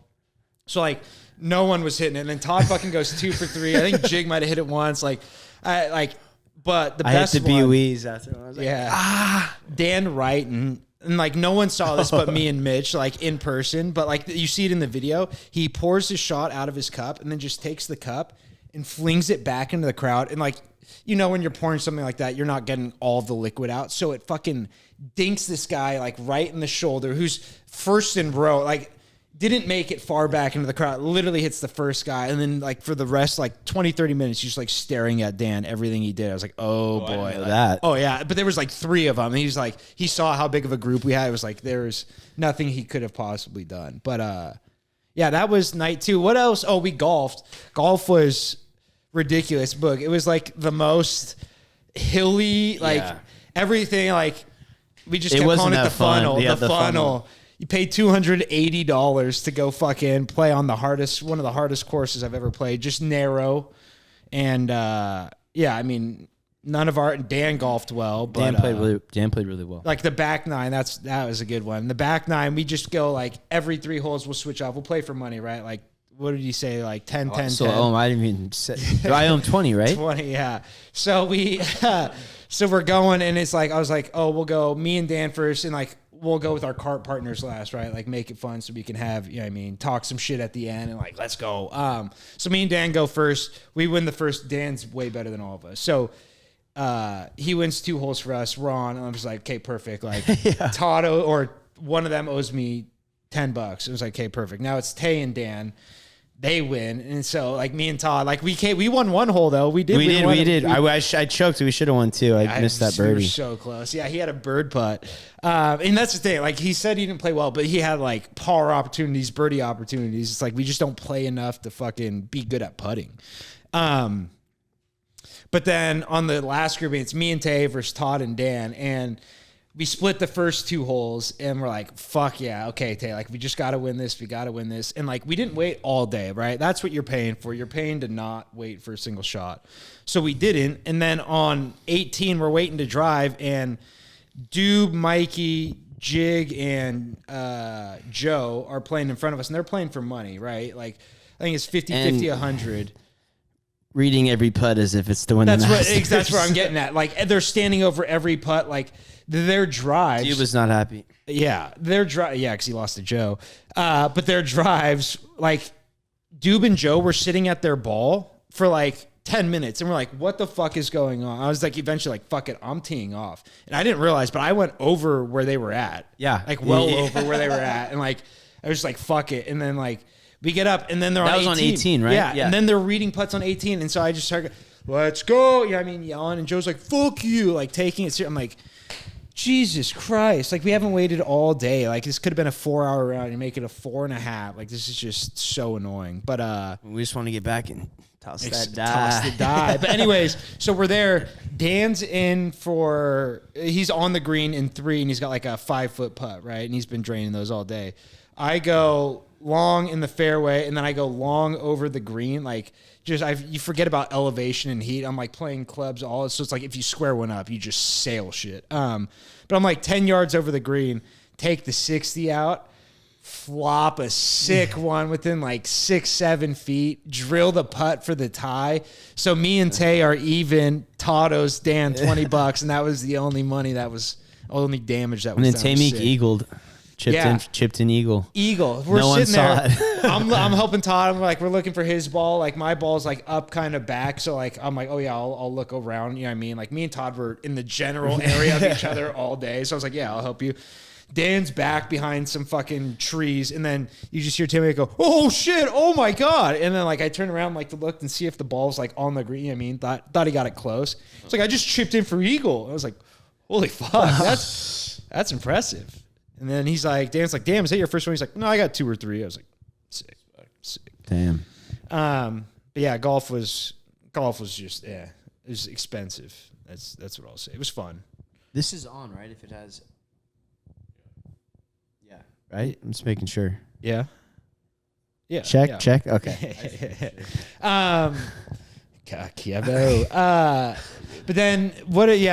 So like no one was hitting it, and then Todd fucking goes 2 for 3. I think Jig might have hit it once. But the best hit the one, BOEs after. I was like, Dan Wright and like no one saw this but me and Mitch, like in person, but like you see it in the video. He pours his shot out of his cup and then just takes the cup and flings it back into the crowd. And like, you know, when you're pouring something like that, you're not getting all the liquid out. So it fucking dinks this guy like right in the shoulder, who's first in row, like didn't make it far back into the crowd, literally hits the first guy. And then like for the rest, like 20, 30 minutes, just like staring at Dan, everything he did. I was like, oh boy. I didn't know that. Oh yeah. But there was like 3 of them. And he's like, he saw how big of a group we had. It was like, there was nothing he could have possibly done. But yeah, that was night 2. What else? Oh, we golfed. Golf was ridiculous. Book. It was like the most hilly, like everything. Like we just kept calling it the funnel. Yeah, the funnel. You pay $280 to go fucking play on one of the hardest courses I've ever played. Just narrow, and yeah, I mean, Dan golfed well, but Dan played really well. Like the back 9, that was a good one. The back 9, we just go like every 3 holes we'll switch off. We'll play for money, right? Like what did he say? Like 10, 10, so 10. I didn't even say. I owe him 20, right? 20, yeah. So we're going, and it's like I was like, oh, we'll go me and Dan first, and like we'll go with our cart partners last, right? Like make it fun so we can have, you know what I mean, talk some shit at the end and like, let's go. So me and Dan go first. We win the first. Dan's way better than all of us. So he wins 2 holes for us. We're on. And I'm just like, okay, perfect. Like Todd or one of them owes me $10. It was like, okay, perfect. Now it's Tay and Dan. They win, and so like me and Todd, like we won 1 hole though. We did. I choked. We should have won 2. I missed that birdie. We were so close. Yeah, he had a bird putt, and that's the thing. Like he said, he didn't play well, but he had like par opportunities, birdie opportunities. It's like we just don't play enough to fucking be good at putting. But then on the last group, it's me and Tay versus Todd and Dan, and we split the first 2 holes, and we're like, fuck yeah, okay, Tay, like, we just got to win this. We got to win this. And, like, we didn't wait all day, right? That's what you're paying for. You're paying to not wait for a single shot. So we didn't. And then on 18, we're waiting to drive, and Dube, Mikey, Jig, and Joe are playing in front of us, and they're playing for money, right? Like, I think it's 50, 50, 100. Reading every putt as if it's the one that's where I'm getting at. Like, they're standing over every putt, like, their drives. Dude was not happy. Yeah, because he lost to Joe. But their drives, like, Dube and Joe were sitting at their ball for like 10 minutes, and we're like, what the fuck is going on? I was like, eventually, like, fuck it, I'm teeing off. And I didn't realize, but I went over where they were at. Yeah. Like, over where they were at. And, like, I was just like, fuck it. And then, like, we get up, and then they're on 18. That was on 18, right? Yeah. And then they're reading putts on 18. And so I just started, let's go. Yeah, I mean, yelling. And Joe's like, fuck you. Like, taking it serious. I'm like, Jesus Christ. Like, we haven't waited all day. Like, this could have been a 4-hour round and make it a 4.5. Like, this is just so annoying. But we just want to get back and Toss Toss that the die. But anyways, so we're there. Dan's he's on the green in 3, and he's got like a 5-foot putt, right? And he's been draining those all day. I go long in the fairway, and then I go long over the green, like you forget about elevation and heat. I'm like playing clubs so it's like if you square one up, you just sail shit. But I'm like 10 yards over the green, take the 60 out, flop a sick one within like 6-7 feet, drill the putt for the tie. So me and Tay are even. Todd owes Dan $20, and that was the only money only damage that was. And then Tay Meek eagled. Chipped in eagle. We're no sitting there. It. I'm helping Todd. I'm like, we're looking for his ball. Like my ball's like up kind of back. So like, I'm like, oh yeah, I'll look around. You know what I mean? Like me and Todd were in the general area of each other all day. So I was like, yeah, I'll help you. Dan's back behind some fucking trees. And then you just hear Timmy go, oh shit. Oh my God. And then like, I turn around like to look and see if the ball's like on the green. You know what I mean? Thought he got it close. It's like, I just chipped in for eagle. I was like, holy fuck. That's impressive. And then Dan's like, damn, is that your first one? He's like, no, I got 2 or 3. I was like, sick. Damn. But yeah, golf was just, it was expensive. That's what I'll say. It was fun. This is on, right? If it has. Yeah. Right? I'm just making sure. Yeah. Yeah. Check. Okay. Kevo. But then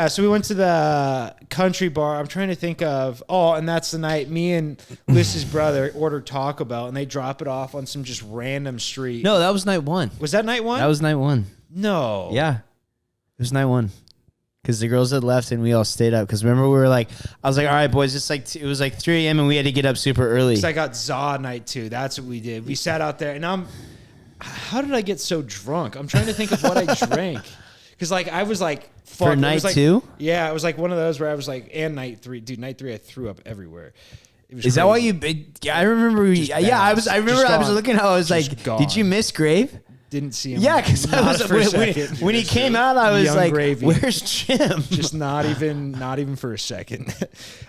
so we went to the country bar. I'm trying to think of, and that's the night me and Liz's brother ordered Taco Bell, and they drop it off on some just random street. No, that was night 1. Was that night 1? That was night 1. No. Yeah. It was night 1. Because the girls had left and we all stayed up. Because remember, we were like, I was like, all right, boys, it was like 3 a.m. and we had to get up super early. Because I got Zaw night 2. That's what we did. We sat out there, and how did I get so drunk? I'm trying to think of what I drank. Because, like, I was like, fuck. For night 2? Yeah, it was like one of those where I was like, and night 3. Dude, night 3, I threw up everywhere. It was Is crazy. that why you? I remember. I was looking how I was like, gone. Did you miss Grave? Didn't see him. Yeah, because when he came out, I was Young like, Gravy. "Where's Jim?" Just not even for a second.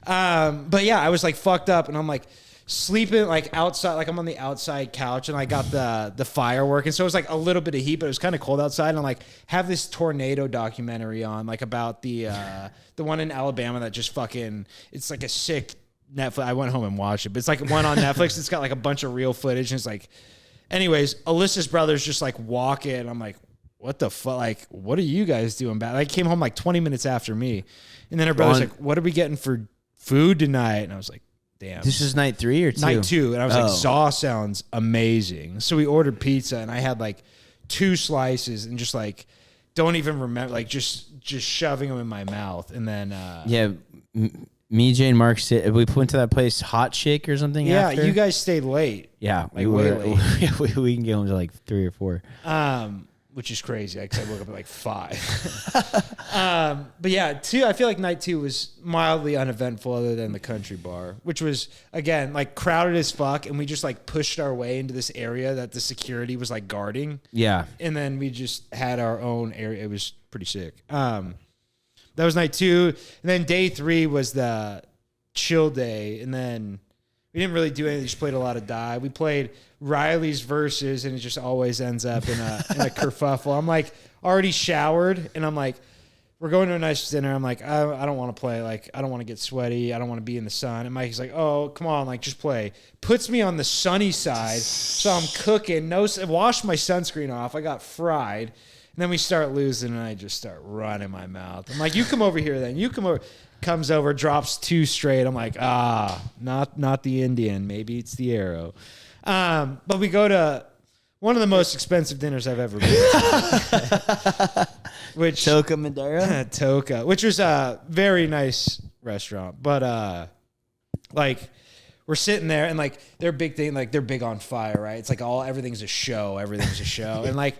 But yeah, I was like fucked up, and I'm like sleeping like outside, like I'm on the outside couch, and I got the fire working, so it was like a little bit of heat, but it was kind of cold outside. And I'm like, have this tornado documentary on, like about the one in Alabama that just fucking, it's like a sick Netflix. I went home and watched it, but it's like one on Netflix. It's got like a bunch of real footage, and it's like. Anyways, Alyssa's brother's just like walking. I'm like, what the fuck? Like, what are you guys doing back? I came home like 20 minutes after me. And then her brother's like, what are we getting for food tonight? And I was like, damn. This is night 3 or 2? Night 2. And I was like, Zaw sounds amazing. So we ordered pizza, and I had like 2 slices and just like, don't even remember, like just shoving them in my mouth. And then, me, Jay, and Mark, we went to that place, Hot Shake or something. Yeah, after. you guys stayed late. Yeah, like way late. we can get home to like 3 or 4. Which is crazy because I woke up at like 5. But yeah, 2. I feel like night 2 was mildly uneventful, other than the country bar, which was again like crowded as fuck, and we just like pushed our way into this area that the security was like guarding. Yeah, and then we just had our own area. It was pretty sick. That was night 2. And then day 3 was the chill day. And then we didn't really do anything. We just played a lot of die. We played Riley's verses, and it just always ends up in a kerfuffle. I'm like already showered, and I'm like, we're going to a nice dinner. I'm like, I don't want to play. Like, I don't want to get sweaty. I don't want to be in the sun. And Mike's like, oh, come on. Like, just play. Puts me on the sunny side. So I'm cooking. Wash my sunscreen off. I got fried. And then we start losing, and I just start running my mouth. I'm like, you come over here then. You come over. Comes over, drops 2 straight. I'm like, not the Indian. Maybe it's the arrow. But we go to one of the most expensive dinners I've ever been to. Which Toca Madera? Toca, which was a very nice restaurant. But like we're sitting there, and like their big thing, like they're big on fire, right? It's like everything's a show. Everything's a show. And like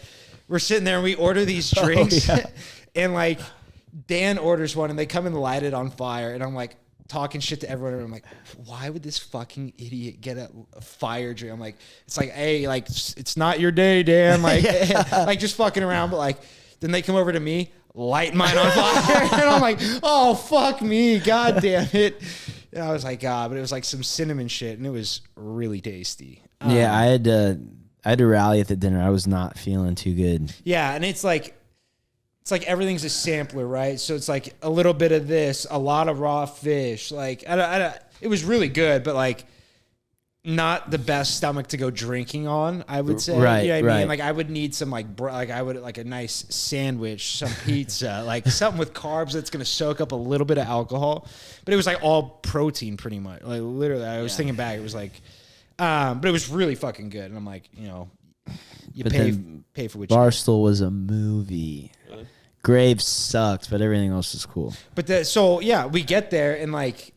we're sitting there, and we order these drinks, and like Dan orders one, and they come and light it on fire, and I'm like talking shit to everyone, and I'm like, why would this fucking idiot get a fire drink? I'm like, it's like, hey, like it's not your day, Dan, like like just fucking around. But like then they come over to me, light mine on fire, and I'm like, oh fuck me, god damn it. And I was like, but it was like some cinnamon shit, and it was really tasty. Yeah, I I had a rally at the dinner. I was not feeling too good. Yeah, and it's like everything's a sampler, right? So it's like a little bit of this, a lot of raw fish. Like it was really good, but like not the best stomach to go drinking on, I would say. Right, You know what I right. mean? Like I would need some I would like a nice sandwich, some pizza, like something with carbs that's gonna soak up a little bit of alcohol. But it was like all protein pretty much. Like literally, I was thinking back, it was like, but it was really fucking good. And I'm like, you know, you But pay then for what you get. Barstool was a movie. Really? Graves sucked, but everything else was cool. But so yeah, we get there and like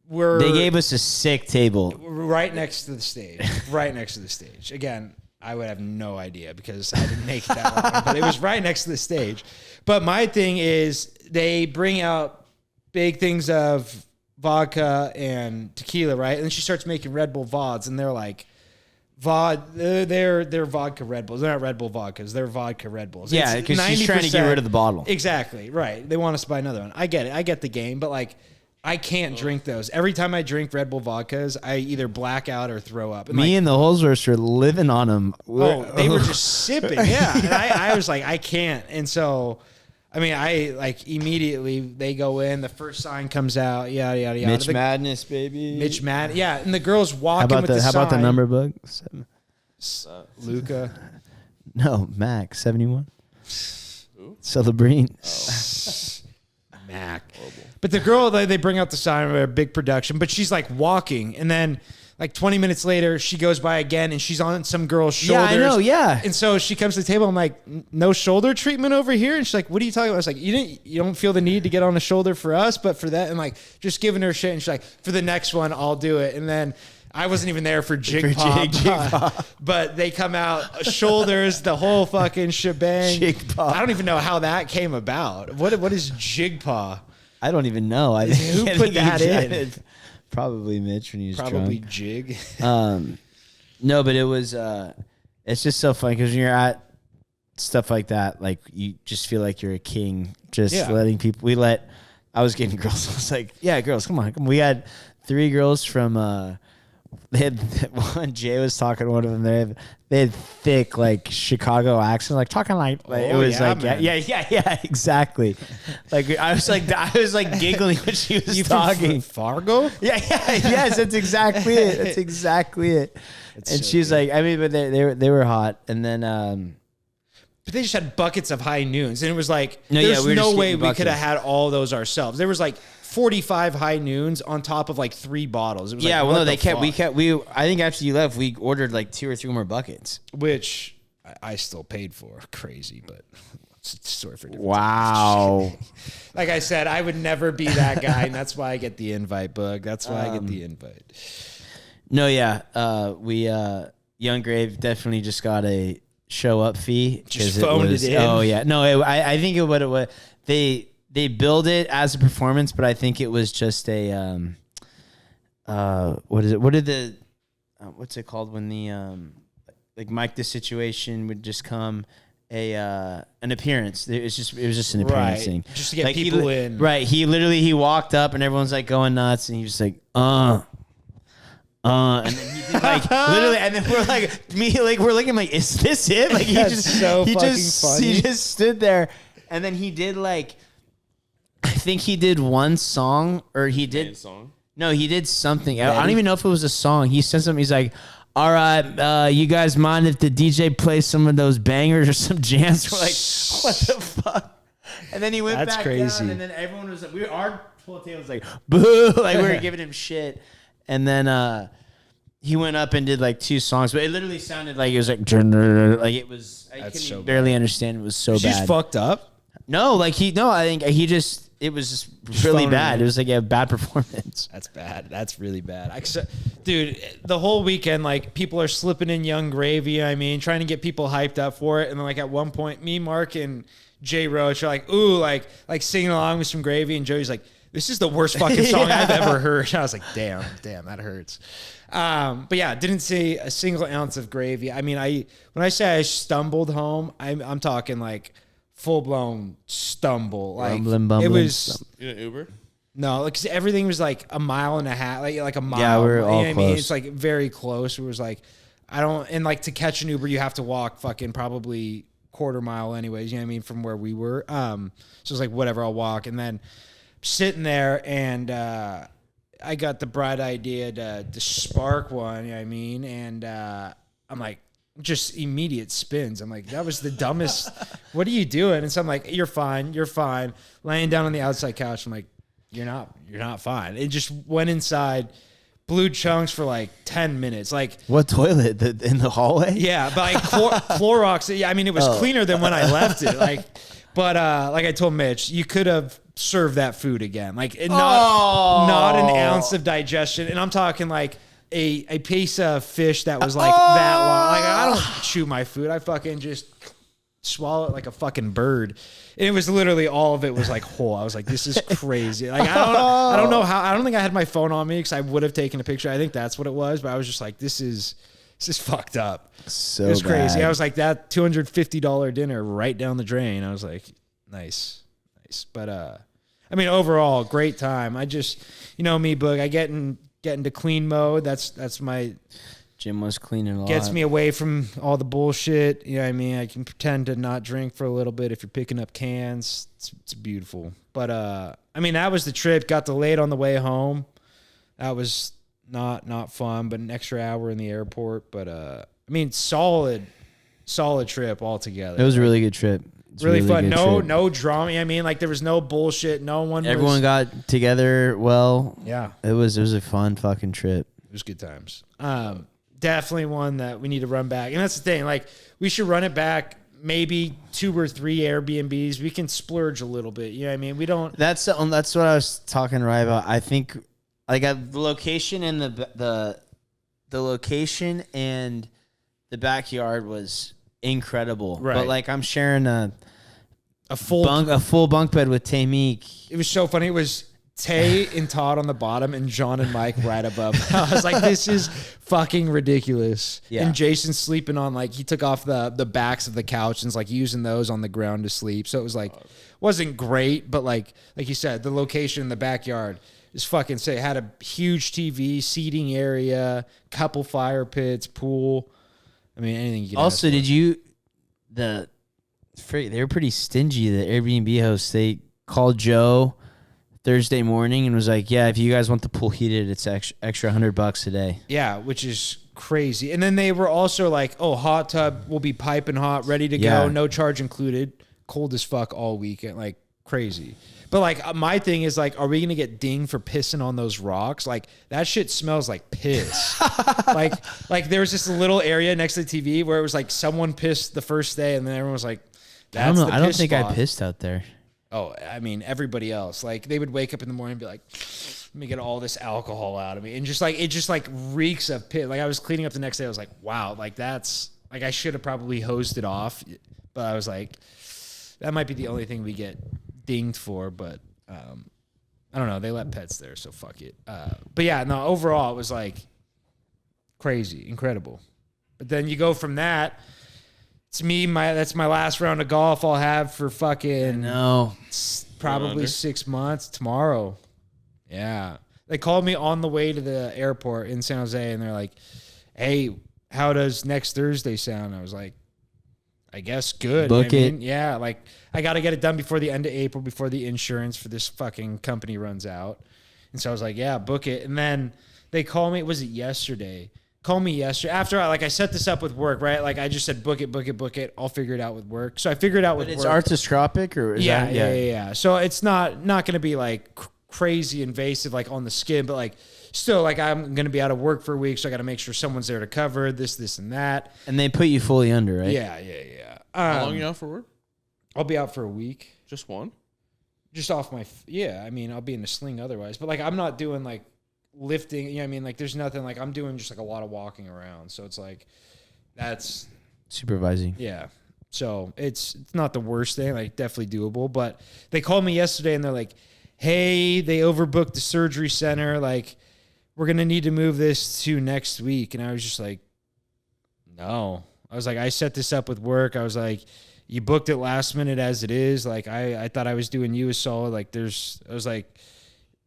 They gave us a sick table. right next to the stage. Right next to the stage. Again, I would have no idea because I didn't make it that long, but it was right next to the stage. But my thing is they bring out big things of vodka and tequila, right? And then she starts making Red Bull VODs, and they're like, they're vodka Red Bulls. They're not Red Bull vodkas. They're vodka Red Bulls. Yeah, It's because she's trying to get 90%. rid of the bottle. Exactly, right. They want us to buy another one. I get it. I get the game, but like, I can't drink those. Every time I drink Red Bull vodkas, I either black out or throw up. And Me like, and the Holzwurst were living on them. they were just sipping. Yeah. And I was like, I can't. And so, I mean, I like immediately they go in, the first sign comes out, yada, yada, yada. Mitch Madness, baby. Mitch Madness. Yeah. And the girl's How walking about with the the how about the sign. number book? Luca. No, Mac 71. Celebrine. Mac. But the girl, they bring out the sign of a big production, but she's like walking, and then like 20 minutes later, she goes by again, and she's on some girl's shoulders. Yeah, I know. Yeah. And so she comes to the table. I'm like, no shoulder treatment over here. And she's like, what are you talking about? I was like, you don't feel the need to get on the shoulder for us, but for that, and like just giving her shit. And she's like, for the next one, I'll do it. And then I wasn't even there for jig pop, but they come out shoulders, the whole fucking shebang. Jig pop. I don't even know how that came about. What is jig paw? I don't even know. Who put that in? Probably Mitch when he was Probably drunk. jig. No, but it was. It's just so funny because when you're at stuff like that, like you just feel like you're a king. Just letting people. I was getting girls. I was like, yeah, girls, come on. We had 3 girls from. They had one. Jay was talking to one of them. They had thick like Chicago accent, like talking like it was yeah, like man. yeah, exactly. Like I was like giggling when she was You talking. Fargo? Yes, that's exactly it. That's exactly it. And so she's like, I mean, but they were hot, and then But they just had buckets of high noons, and it was like, No, yeah, there's we were no just way getting we could have buckets. had all those ourselves. There was like 45 high noons on top of like 3 bottles. It was yeah, like, well, no, what they the kept. fuck? I think after you left, we ordered like 2 or 3 more buckets. Which I still paid for. Crazy, but it's a story for a different Wow. time. Like I said, I would never be that guy, and that's why I get the invite, Bug. That's why I get the invite. No, yeah, we Young Grave definitely just got a show up fee. Just 'cause phoned it in. Oh yeah, no, I think what it was. They billed it as a performance, but I think it was just a what is it? What did the what's it called when the like Mike the Situation would just come an appearance. It was just an appearance Right. thing. Just to get Like, people in. Right. He walked up and everyone's like going nuts and he was like, and then he did like literally, and then we're looking like, is this it? Like he That's just so he fucking just funny. he just stood there, and then he did like, I think he did one song or he did Song. no, he did something. I don't even know if it was a song. He said something. He's like, all right, you guys mind if the DJ plays some of those bangers or some jams? We're like, what the fuck? And then he went That's back crazy. down, and then everyone was like, our whole table was like, boo, like we were giving him shit. And then he went up and did like 2 songs, but it literally sounded like it was like it was. I couldn't so even barely understand. It was so She's bad. fucked up. No, I think he just. It was just really phoning bad. it. It was like a bad performance. That's bad. That's really bad. Dude, the whole weekend, like, people are slipping in Young Gravy, I mean, trying to get people hyped up for it. And then, like, at one point, me, Mark, and Jay Roach are like, ooh, like singing along with some Gravy. And Joey's like, this is the worst fucking song I've ever heard. And I was like, damn, that hurts. But yeah, didn't see a single ounce of Gravy. I mean, when I say I stumbled home, I'm talking like full blown stumble. Like Rumbling, it was. You know Uber? No, because everything was like a mile and a half, like a mile. Yeah, we were You know all what I mean? close. It's like very close. It was like I don't, and like to catch an Uber, you have to walk fucking probably quarter mile anyways, you know what I mean, from where we were. So it's like, whatever, I'll walk. And then sitting there and I got the bright idea to spark one, you know what I mean? And I'm like, just immediate spins. I'm like, that was the dumbest. What are you doing? And so I'm like, you're fine. Laying down on the outside couch. I'm like, you're not fine. It just went inside, blew chunks for like 10 minutes. Like, what toilet? In the hallway? Yeah, but like Clorox. Yeah, I mean, it was cleaner than when I left it. Like, but like I told Mitch, you could have served that food again. Like, not an ounce of digestion. And I'm talking like a piece of fish that was like that long. Like, I don't chew my food. I fucking just swallow it like a fucking bird. And it was literally all of it was like whole. I was like, this is crazy. Like, I don't know how. I don't think I had my phone on me because I would have taken a picture. I think that's what it was. But I was just like, this is fucked up. So it was crazy. bad. I was like, that $250 dinner right down the drain. I was like, nice. But I mean, overall, great time. I just, you know me, Boog. I get into clean mode. That's my. Jim was cleaning a lot. Gets me away from all the bullshit. You know what I mean? I can pretend to not drink for a little bit if you're picking up cans. It's beautiful. But, I mean, that was the trip. Got delayed on the way home. That was not fun, but an extra hour in the airport. But, I mean, solid trip altogether. It was a really good trip. It's Really fun. good No drama. I mean, like, there was no bullshit. Everyone got together well. Yeah. It was a fun fucking trip. It was good times. Definitely one that we need to run back. And that's the thing. Like, we should run it back, maybe 2 or 3 Airbnbs. We can splurge a little bit. You know what I mean? We don't. That's what I was talking to Ryan about. I think like the location and the location and the backyard was incredible. Right. But like I'm sharing a full bunk bed with Meek. It was so funny. It was Tay and Todd on the bottom and John and Mike right above. I was like, this is fucking ridiculous. Yeah. And Jason's sleeping on, like, he took off the backs of the couch and is like using those on the ground to sleep. So it was like, wasn't great, but like you said, the location in the backyard is fucking sick. It had a huge TV, seating area, couple fire pits, pool. I mean, anything you could Also, ask for. they were pretty stingy, the Airbnb hosts. They called Joe Thursday morning and was like, yeah, if you guys want the pool heated, it's extra $100 a day. Yeah, which is crazy. And then they were also like, oh, hot tub will be piping hot, ready to go, no charge included. Cold as fuck all weekend, like crazy. But like my thing is like, are we gonna get dinged for pissing on those rocks? Like that shit smells like piss. like there was this little area next to the TV where it was like someone pissed the first day, and then everyone was like, "That's I don't think I pissed out there. Oh, I mean, everybody else. Like, they would wake up in the morning and be like, let me get all this alcohol out of me. And just like, it just like reeks of piss. Like, I was cleaning up the next day. I was like, wow, like that's, like, I should have probably hosed it off. But I was like, that might be the only thing we get dinged for. But I don't know. They let pets there, so fuck it. But yeah, no, overall, it was like crazy, incredible. But then you go from that. It's me. That's my last round of golf I'll have for fucking probably 6 months tomorrow. Yeah, they called me on the way to the airport in San Jose, and they're like, "Hey, how does next Thursday sound?" I was like, "I guess good." Book it. Yeah, like I got to get it done before the end of April, before the insurance for this fucking company runs out. And so I was like, "Yeah, book it." And then they call me. Was it yesterday? Call me yesterday after I set this up with work, right? Like I just said, book it. I'll figure it out with work. So I figured it out with But work. it's arthroscopic or is that, yeah. So it's not going to be like crazy invasive, like on the skin, but like still like I'm going to be out of work for a week. So I got to make sure someone's there to cover this and that. And they put you fully under, right? Yeah. How long are you out for work? I'll be out for a week. Just one? Just off my, I mean, I'll be in a sling otherwise, but like I'm not doing like lifting, you know what I mean? Like there's nothing, like I'm doing just like a lot of walking around. So it's like, that's supervising. Yeah. So it's not the worst thing, like definitely doable. But they called me yesterday and they're like, hey, they overbooked the surgery center. Like we're going to need to move this to next week. And I was just like, no. I was like, I set this up with work. I was like, you booked it last minute as it is. Like I thought I was doing you a solid. Like I was like,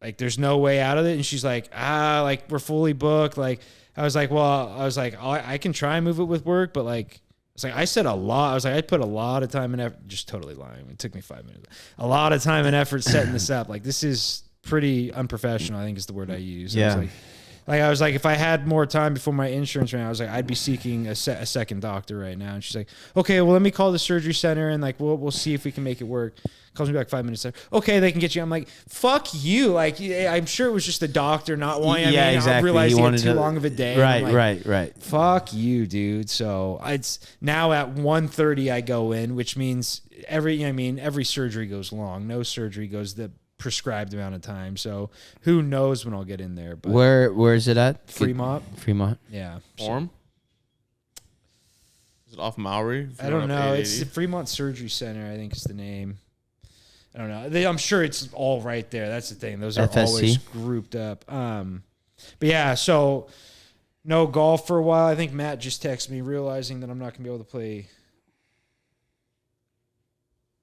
like, there's no way out of it. And she's like, like, we're fully booked. Like, I was like, I can try and move it with work, but like, it's like, I said a lot. I was like, I put a lot of time and effort, just totally lying. It took me 5 minutes. A lot of time and effort setting this up. Like, this is pretty unprofessional, I think is the word I use. Yeah. I was like, if I had more time before my insurance ran out, I was like, I'd be seeking a second doctor right now. And she's like, okay, well, let me call the surgery center and like, we'll see if we can make it work. Calls me back 5 minutes later. Okay, they can get you. I'm like, fuck you. Like, I'm sure it was just the doctor not wanting. Yeah, exactly. I realized he had wanted too long of a day. Right, like, right. Fuck you, dude. So it's now at 1:30 I go in, which means every surgery goes long. No surgery goes the prescribed amount of time. So who knows when I'll get in there? But Where is it at? Fremont. Yeah. Orm? Is it off Maury? I don't know. It's the Fremont Surgery Center, I think is the name. I don't know. I'm sure it's all right there. That's the thing. Those are FSC? always grouped up. But yeah, so no golf for a while. I think Matt just texted me realizing that I'm not going to be able to play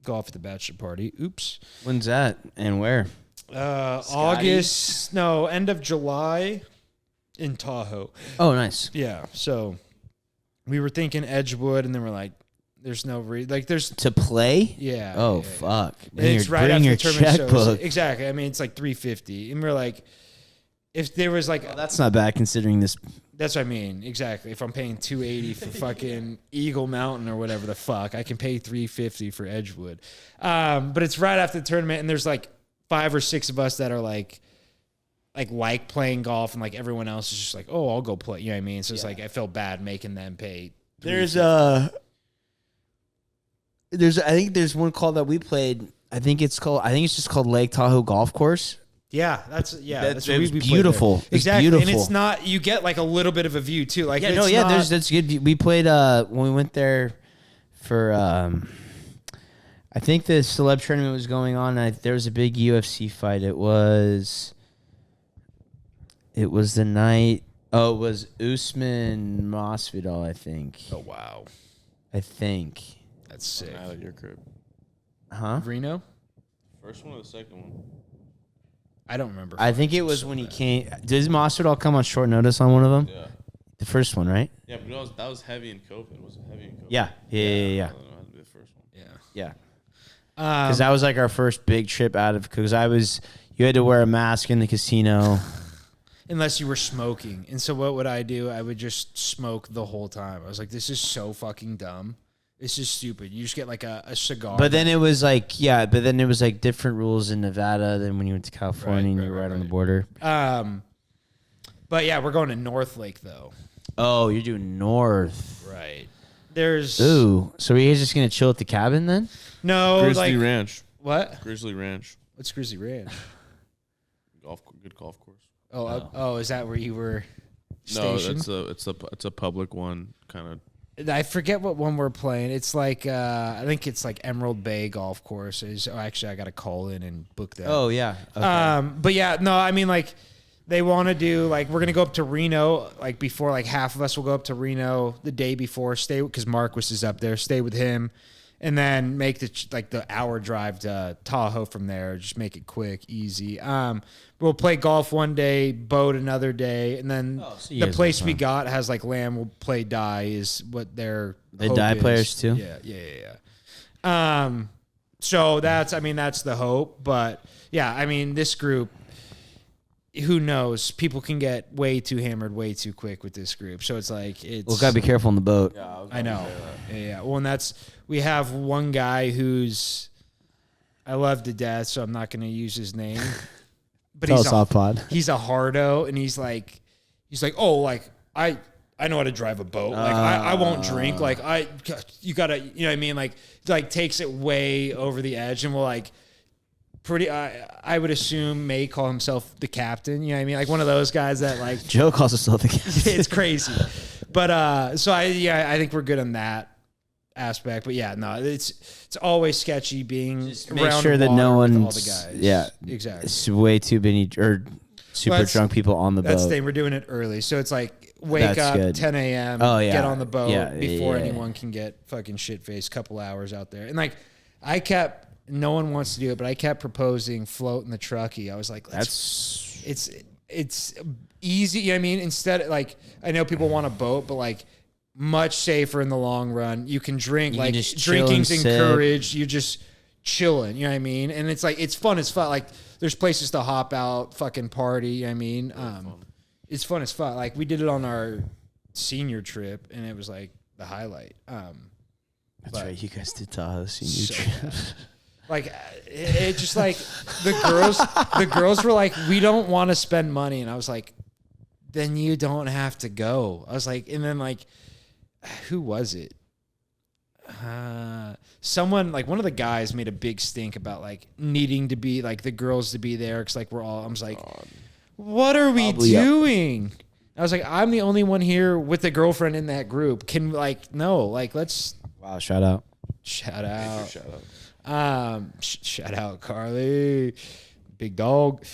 golf at the bachelor party. Oops. When's that and where? End of July in Tahoe. Oh, nice. Yeah. So we were thinking Edgewood, and then we're like, there's no there's To play? yeah. Oh, yeah. fuck. It's right bring after your the tournament shows. checkbook. Exactly. I mean, it's like $350, and we're like, if there was like, That's not bad considering this. that's what I mean. Exactly. If I'm paying $280 for fucking Eagle Mountain or whatever the fuck, I can pay $350 for Edgewood. But it's right after the tournament, and there's like 5 or 6 of us that are like playing golf, and like everyone else is just like, oh, I'll go play. You know what I mean? So it's like I felt bad making them pay. I think there's one call that we played. I think it's just called Lake Tahoe Golf Course. Yeah, that's It what was we played beautiful. there. Exactly, beautiful. and it's not. You get like a little bit of a view too. Like Yeah, it's that's good. We played when we went there for I think the celeb tournament was going on. There was a big UFC fight. It was the night. Oh, it was Usman Masvidal, I think. Oh wow, I think. that's sick. Out of your crib. Huh? Reno? First one or the second one? I don't remember. I think it was when he came. Did Masvidal come on short notice on one of them? Yeah. The first one, right? Yeah, but that was heavy in COVID. Was it heavy in COVID? Yeah. I don't know how to be the first one. Yeah. Because that was like our first big trip out of. Because you had to wear a mask in the casino. Unless you were smoking. And so what would I do? I would just smoke the whole time. I was like, this is so fucking dumb. This is stupid. You just get like a cigar. But then it was like, different rules in Nevada than when you went to California and you were right on the border. But yeah, we're going to North Lake though. Oh, you're doing north. Right. There's Ooh. So are you guys just going to chill at the cabin then? no Grizzly like Ranch. what? Grizzly Ranch. What's Grizzly Ranch? Good golf course. Oh, is that where you were stationed? No, it's a public one kind of. I forget what one we're playing. It's like I think it's like Emerald Bay Golf Course. Actually, I got to call in and book that. Oh, yeah. Okay. But yeah, no, I mean like they want to do like we're gonna go up to Reno like before like half of us will go up to Reno the day before. Stay because Marquis is up there. Stay with him, and then make the hour drive to Tahoe from there. Just make it quick, easy. We'll play golf one day, boat another day, and then the place we got has like land. We'll play die is what their hope die is. players too? Yeah. So that's the hope, but yeah, I mean this group. Who knows? People can get way too hammered way too quick with this group. So it's like Gotta be careful on the boat. Yeah, I know. Yeah. Well, and we have one guy who's I love to death, so I'm not going to use his name. But he's a hardo, and he's like, oh, like I know how to drive a boat. Like I won't drink. Like you gotta, you know what I mean? Like takes it way over the edge, and will like. I would assume may call himself the captain. You know what I mean? Like one of those guys that like Joe calls himself the captain. It's crazy. But so I think we're good on that aspect. But yeah, no, it's always sketchy being Just around make sure that water no with one all the guys. Yeah. Exactly. It's way too many or super drunk people on the boat. That's the thing. We're doing it early. So it's like wake up good. 10 a.m. Oh, yeah. Get on the boat Yeah, before yeah. anyone can get fucking shit faced. Couple hours out there. And like I kept No one wants to do it, but I kept proposing floating the truckee. I was like, it's easy. You know what I mean? Instead, like, I know people want a boat, but like much safer in the long run. You can drink, like drinking's encouraged. You're just chilling. You know what I mean? And it's like, it's fun as fuck. Like there's places to hop out, fucking party. You know what I mean? It's fun as fuck. Like we did it on our senior trip and it was like the highlight. That's right. You guys did Tahoe senior trip. Like it just like the girls were like, we don't want to spend money. And I was like, then you don't have to go. I was like, and then like, who was it? Someone like one of the guys made a big stink about like needing to be like the girls to be there. Cause like I was like, what are we doing? I was like, I'm the only one here with a girlfriend in that group. Can like, no, like let's. Wow. Shout out. Shout out, Carly, big dog.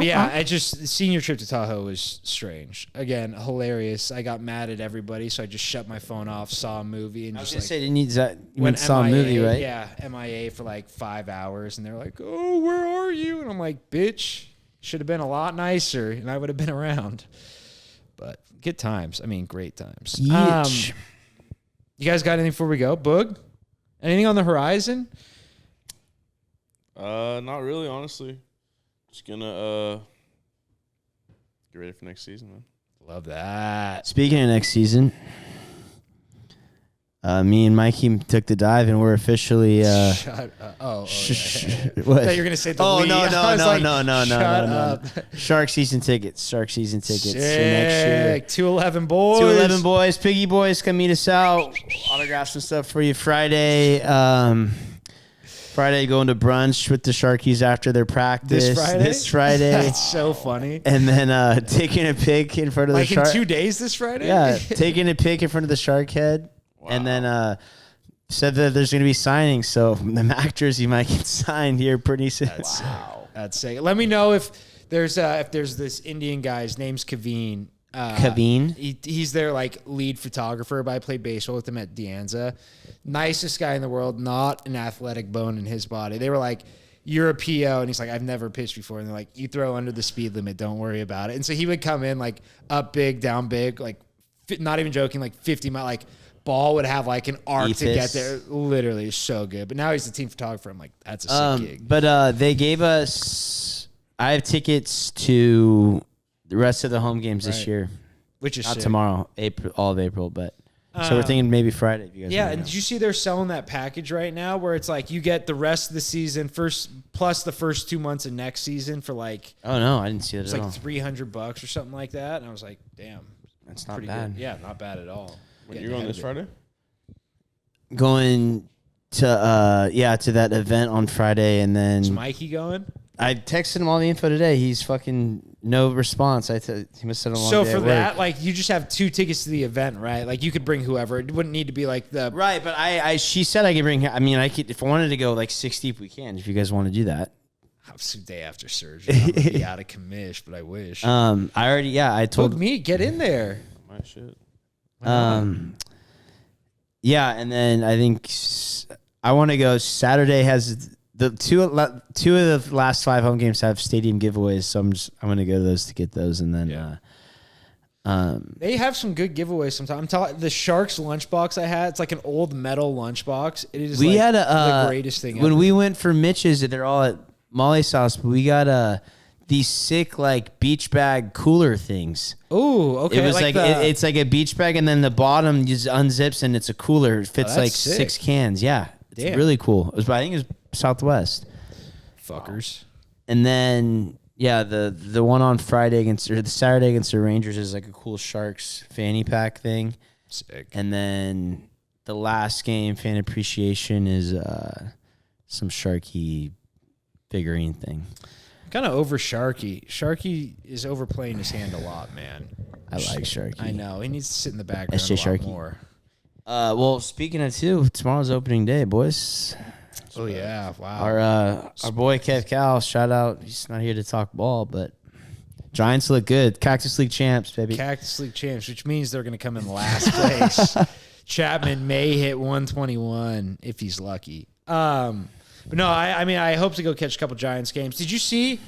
Yeah, I just the senior trip to Tahoe was strange. Again, hilarious. I got mad at everybody, so I just shut my phone off, saw a movie, and I was just gonna like say, didn't you went saw a movie, right? Yeah, MIA for like 5 hours, and they're like, "Oh, where are you?" And I'm like, "Bitch, should have been a lot nicer, and I would have been around." But good times. I mean, great times. You guys got anything before we go? Boog? Anything on the horizon? Not really, honestly. Just gonna get ready for next season, man. Love that. Speaking of next season, me and Mikey took the dive, and we're officially. Shut up. What? I thought you were gonna say the lead. No. Shark season tickets. For next year. 211 boys. 211 boys. Piggy boys, come meet us out. Autographs and stuff for you Friday. Friday going to brunch with the Sharkies after their practice. This Friday. That's so funny. And then taking a pic in front of the shark. Like in 2 days this Friday? Yeah, taking a pic in front of the shark head. Wow. And then said that there's going to be signings, so the Mac jersey might get signed here pretty soon. That's sick. Let me know if there's this Indian guy. His name's Kevy. Kevy? He's their like lead photographer, but I played baseball with him at De Anza. Nicest guy in the world, not an athletic bone in his body. They were like, you're a PO, and he's like, I've never pitched before. And they're like, you throw under the speed limit, don't worry about it. And so he would come in like up big, down big, like not even joking, like 50 mile, like ball would have like an arc to get there. Literally so good. But now he's the team photographer. I'm like, that's a sick gig. But they gave us, I have tickets to the rest of the home games this year. Which is not sick. Tomorrow, all of April, but so we're thinking maybe Friday. If you guys and did you see they're selling that package right now where it's like you get the rest of the season first plus the first 2 months of next season for like oh no, I didn't see that it's at like all. $300 or something like that, and I was like, damn, that's not pretty bad. Good. Yeah, not bad at all. When you're going this Friday? Going to to that event on Friday, and then is Mikey going? I texted him all the info today. He's fucking no response. He must have had a long day for at that, work. like you just have 2 tickets to the event, right? Like you could bring whoever. It wouldn't need to be like the right. But she said I could bring. I mean, I could if I wanted to go like 6 deep. We can if you guys want to do that. It's the day after surgery. I'm gonna be out of commish, but I wish. I already. I told me get in there. My shit. Yeah, and then I think I want to go. Saturday has the two of the last 5 home games have stadium giveaways, so I'm going to go to those to get those, and then they have some good giveaways sometimes. I'm talking the Sharks lunchbox I had. It's like an old metal lunchbox. It is the greatest thing when ever. we went for Mitch's. They're all at Molly's house, but we got these sick like beach bag cooler things. Oh, okay. It was it's like a beach bag, and then the bottom just unzips, and it's a cooler. It fits like sick. 6 cans. Yeah, it's really cool. I think it was Southwest. Fuckers. And then the one on Friday the Saturday against the Rangers is like a cool Sharks fanny pack thing. Sick. And then the last game fan appreciation is some Sharky figurine thing. Kind of over Sharky. Sharky is overplaying his hand a lot, man. I like Sharky. I know. He needs to sit in the background SJ a lot Sharky. more. Well, speaking of tomorrow's opening day, boys. Oh yeah! Wow. Our boy Kev Cal, shout out. He's not here to talk ball, but Giants look good. Cactus League champs, baby. Cactus League champs, which means they're going to come in last place. Chapman may hit 121 if he's lucky. But no, I mean, I hope to go catch a couple Giants games. Did you see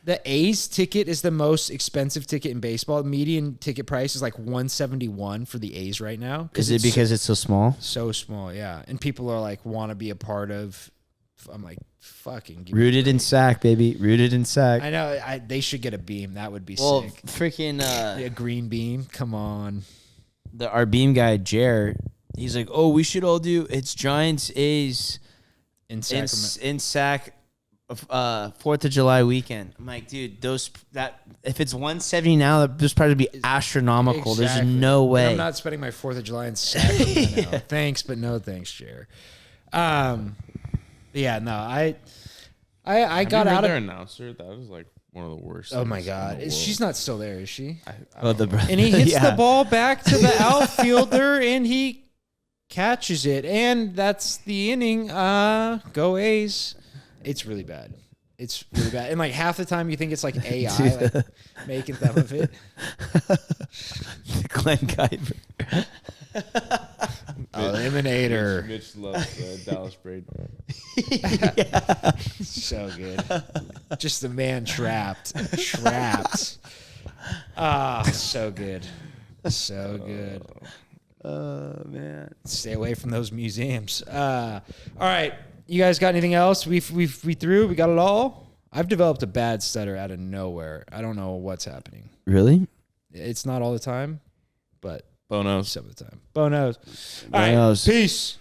the A's ticket is the most expensive ticket in baseball? Median ticket price is like $171 for the A's right now. Is it because it's so small? So small, yeah. And people are like, want to be a part of. I'm like, fucking. Rooted in sack, baby. Rooted in sack. I know. They should get a beam. That would be sick. Freaking A green beam. Come on. Our beam guy, Jer, he's like, oh, we should all do it's Giants A's In Sacramento. in sack 4th of July weekend. I'm like, dude, if it's 170 now, those probably be astronomical. Exactly. There's no way. I'm not spending my 4th of July in Sacramento. Thanks, but no thanks, Jer. Yeah, no, I got out their of. announcer. That was like one of the worst. Oh my things god, in the world. she's not still there, is she? And And he hits the ball back to the outfielder, and he catches it, and that's the inning. Go A's! It's really bad. It's really bad, and like half the time you think it's like AI like, making them of it. Glenn Kuiper. Eliminator. Mitch loves Dallas Braid. So good. Just the man trapped. So good. So good. Man. Stay away from those museums. All right. You guys got anything else? We got it all? I've developed a bad stutter out of nowhere. I don't know what's happening. Really? It's not all the time, but Bonos. some of the time. Bonos. All right. Bonos. Peace.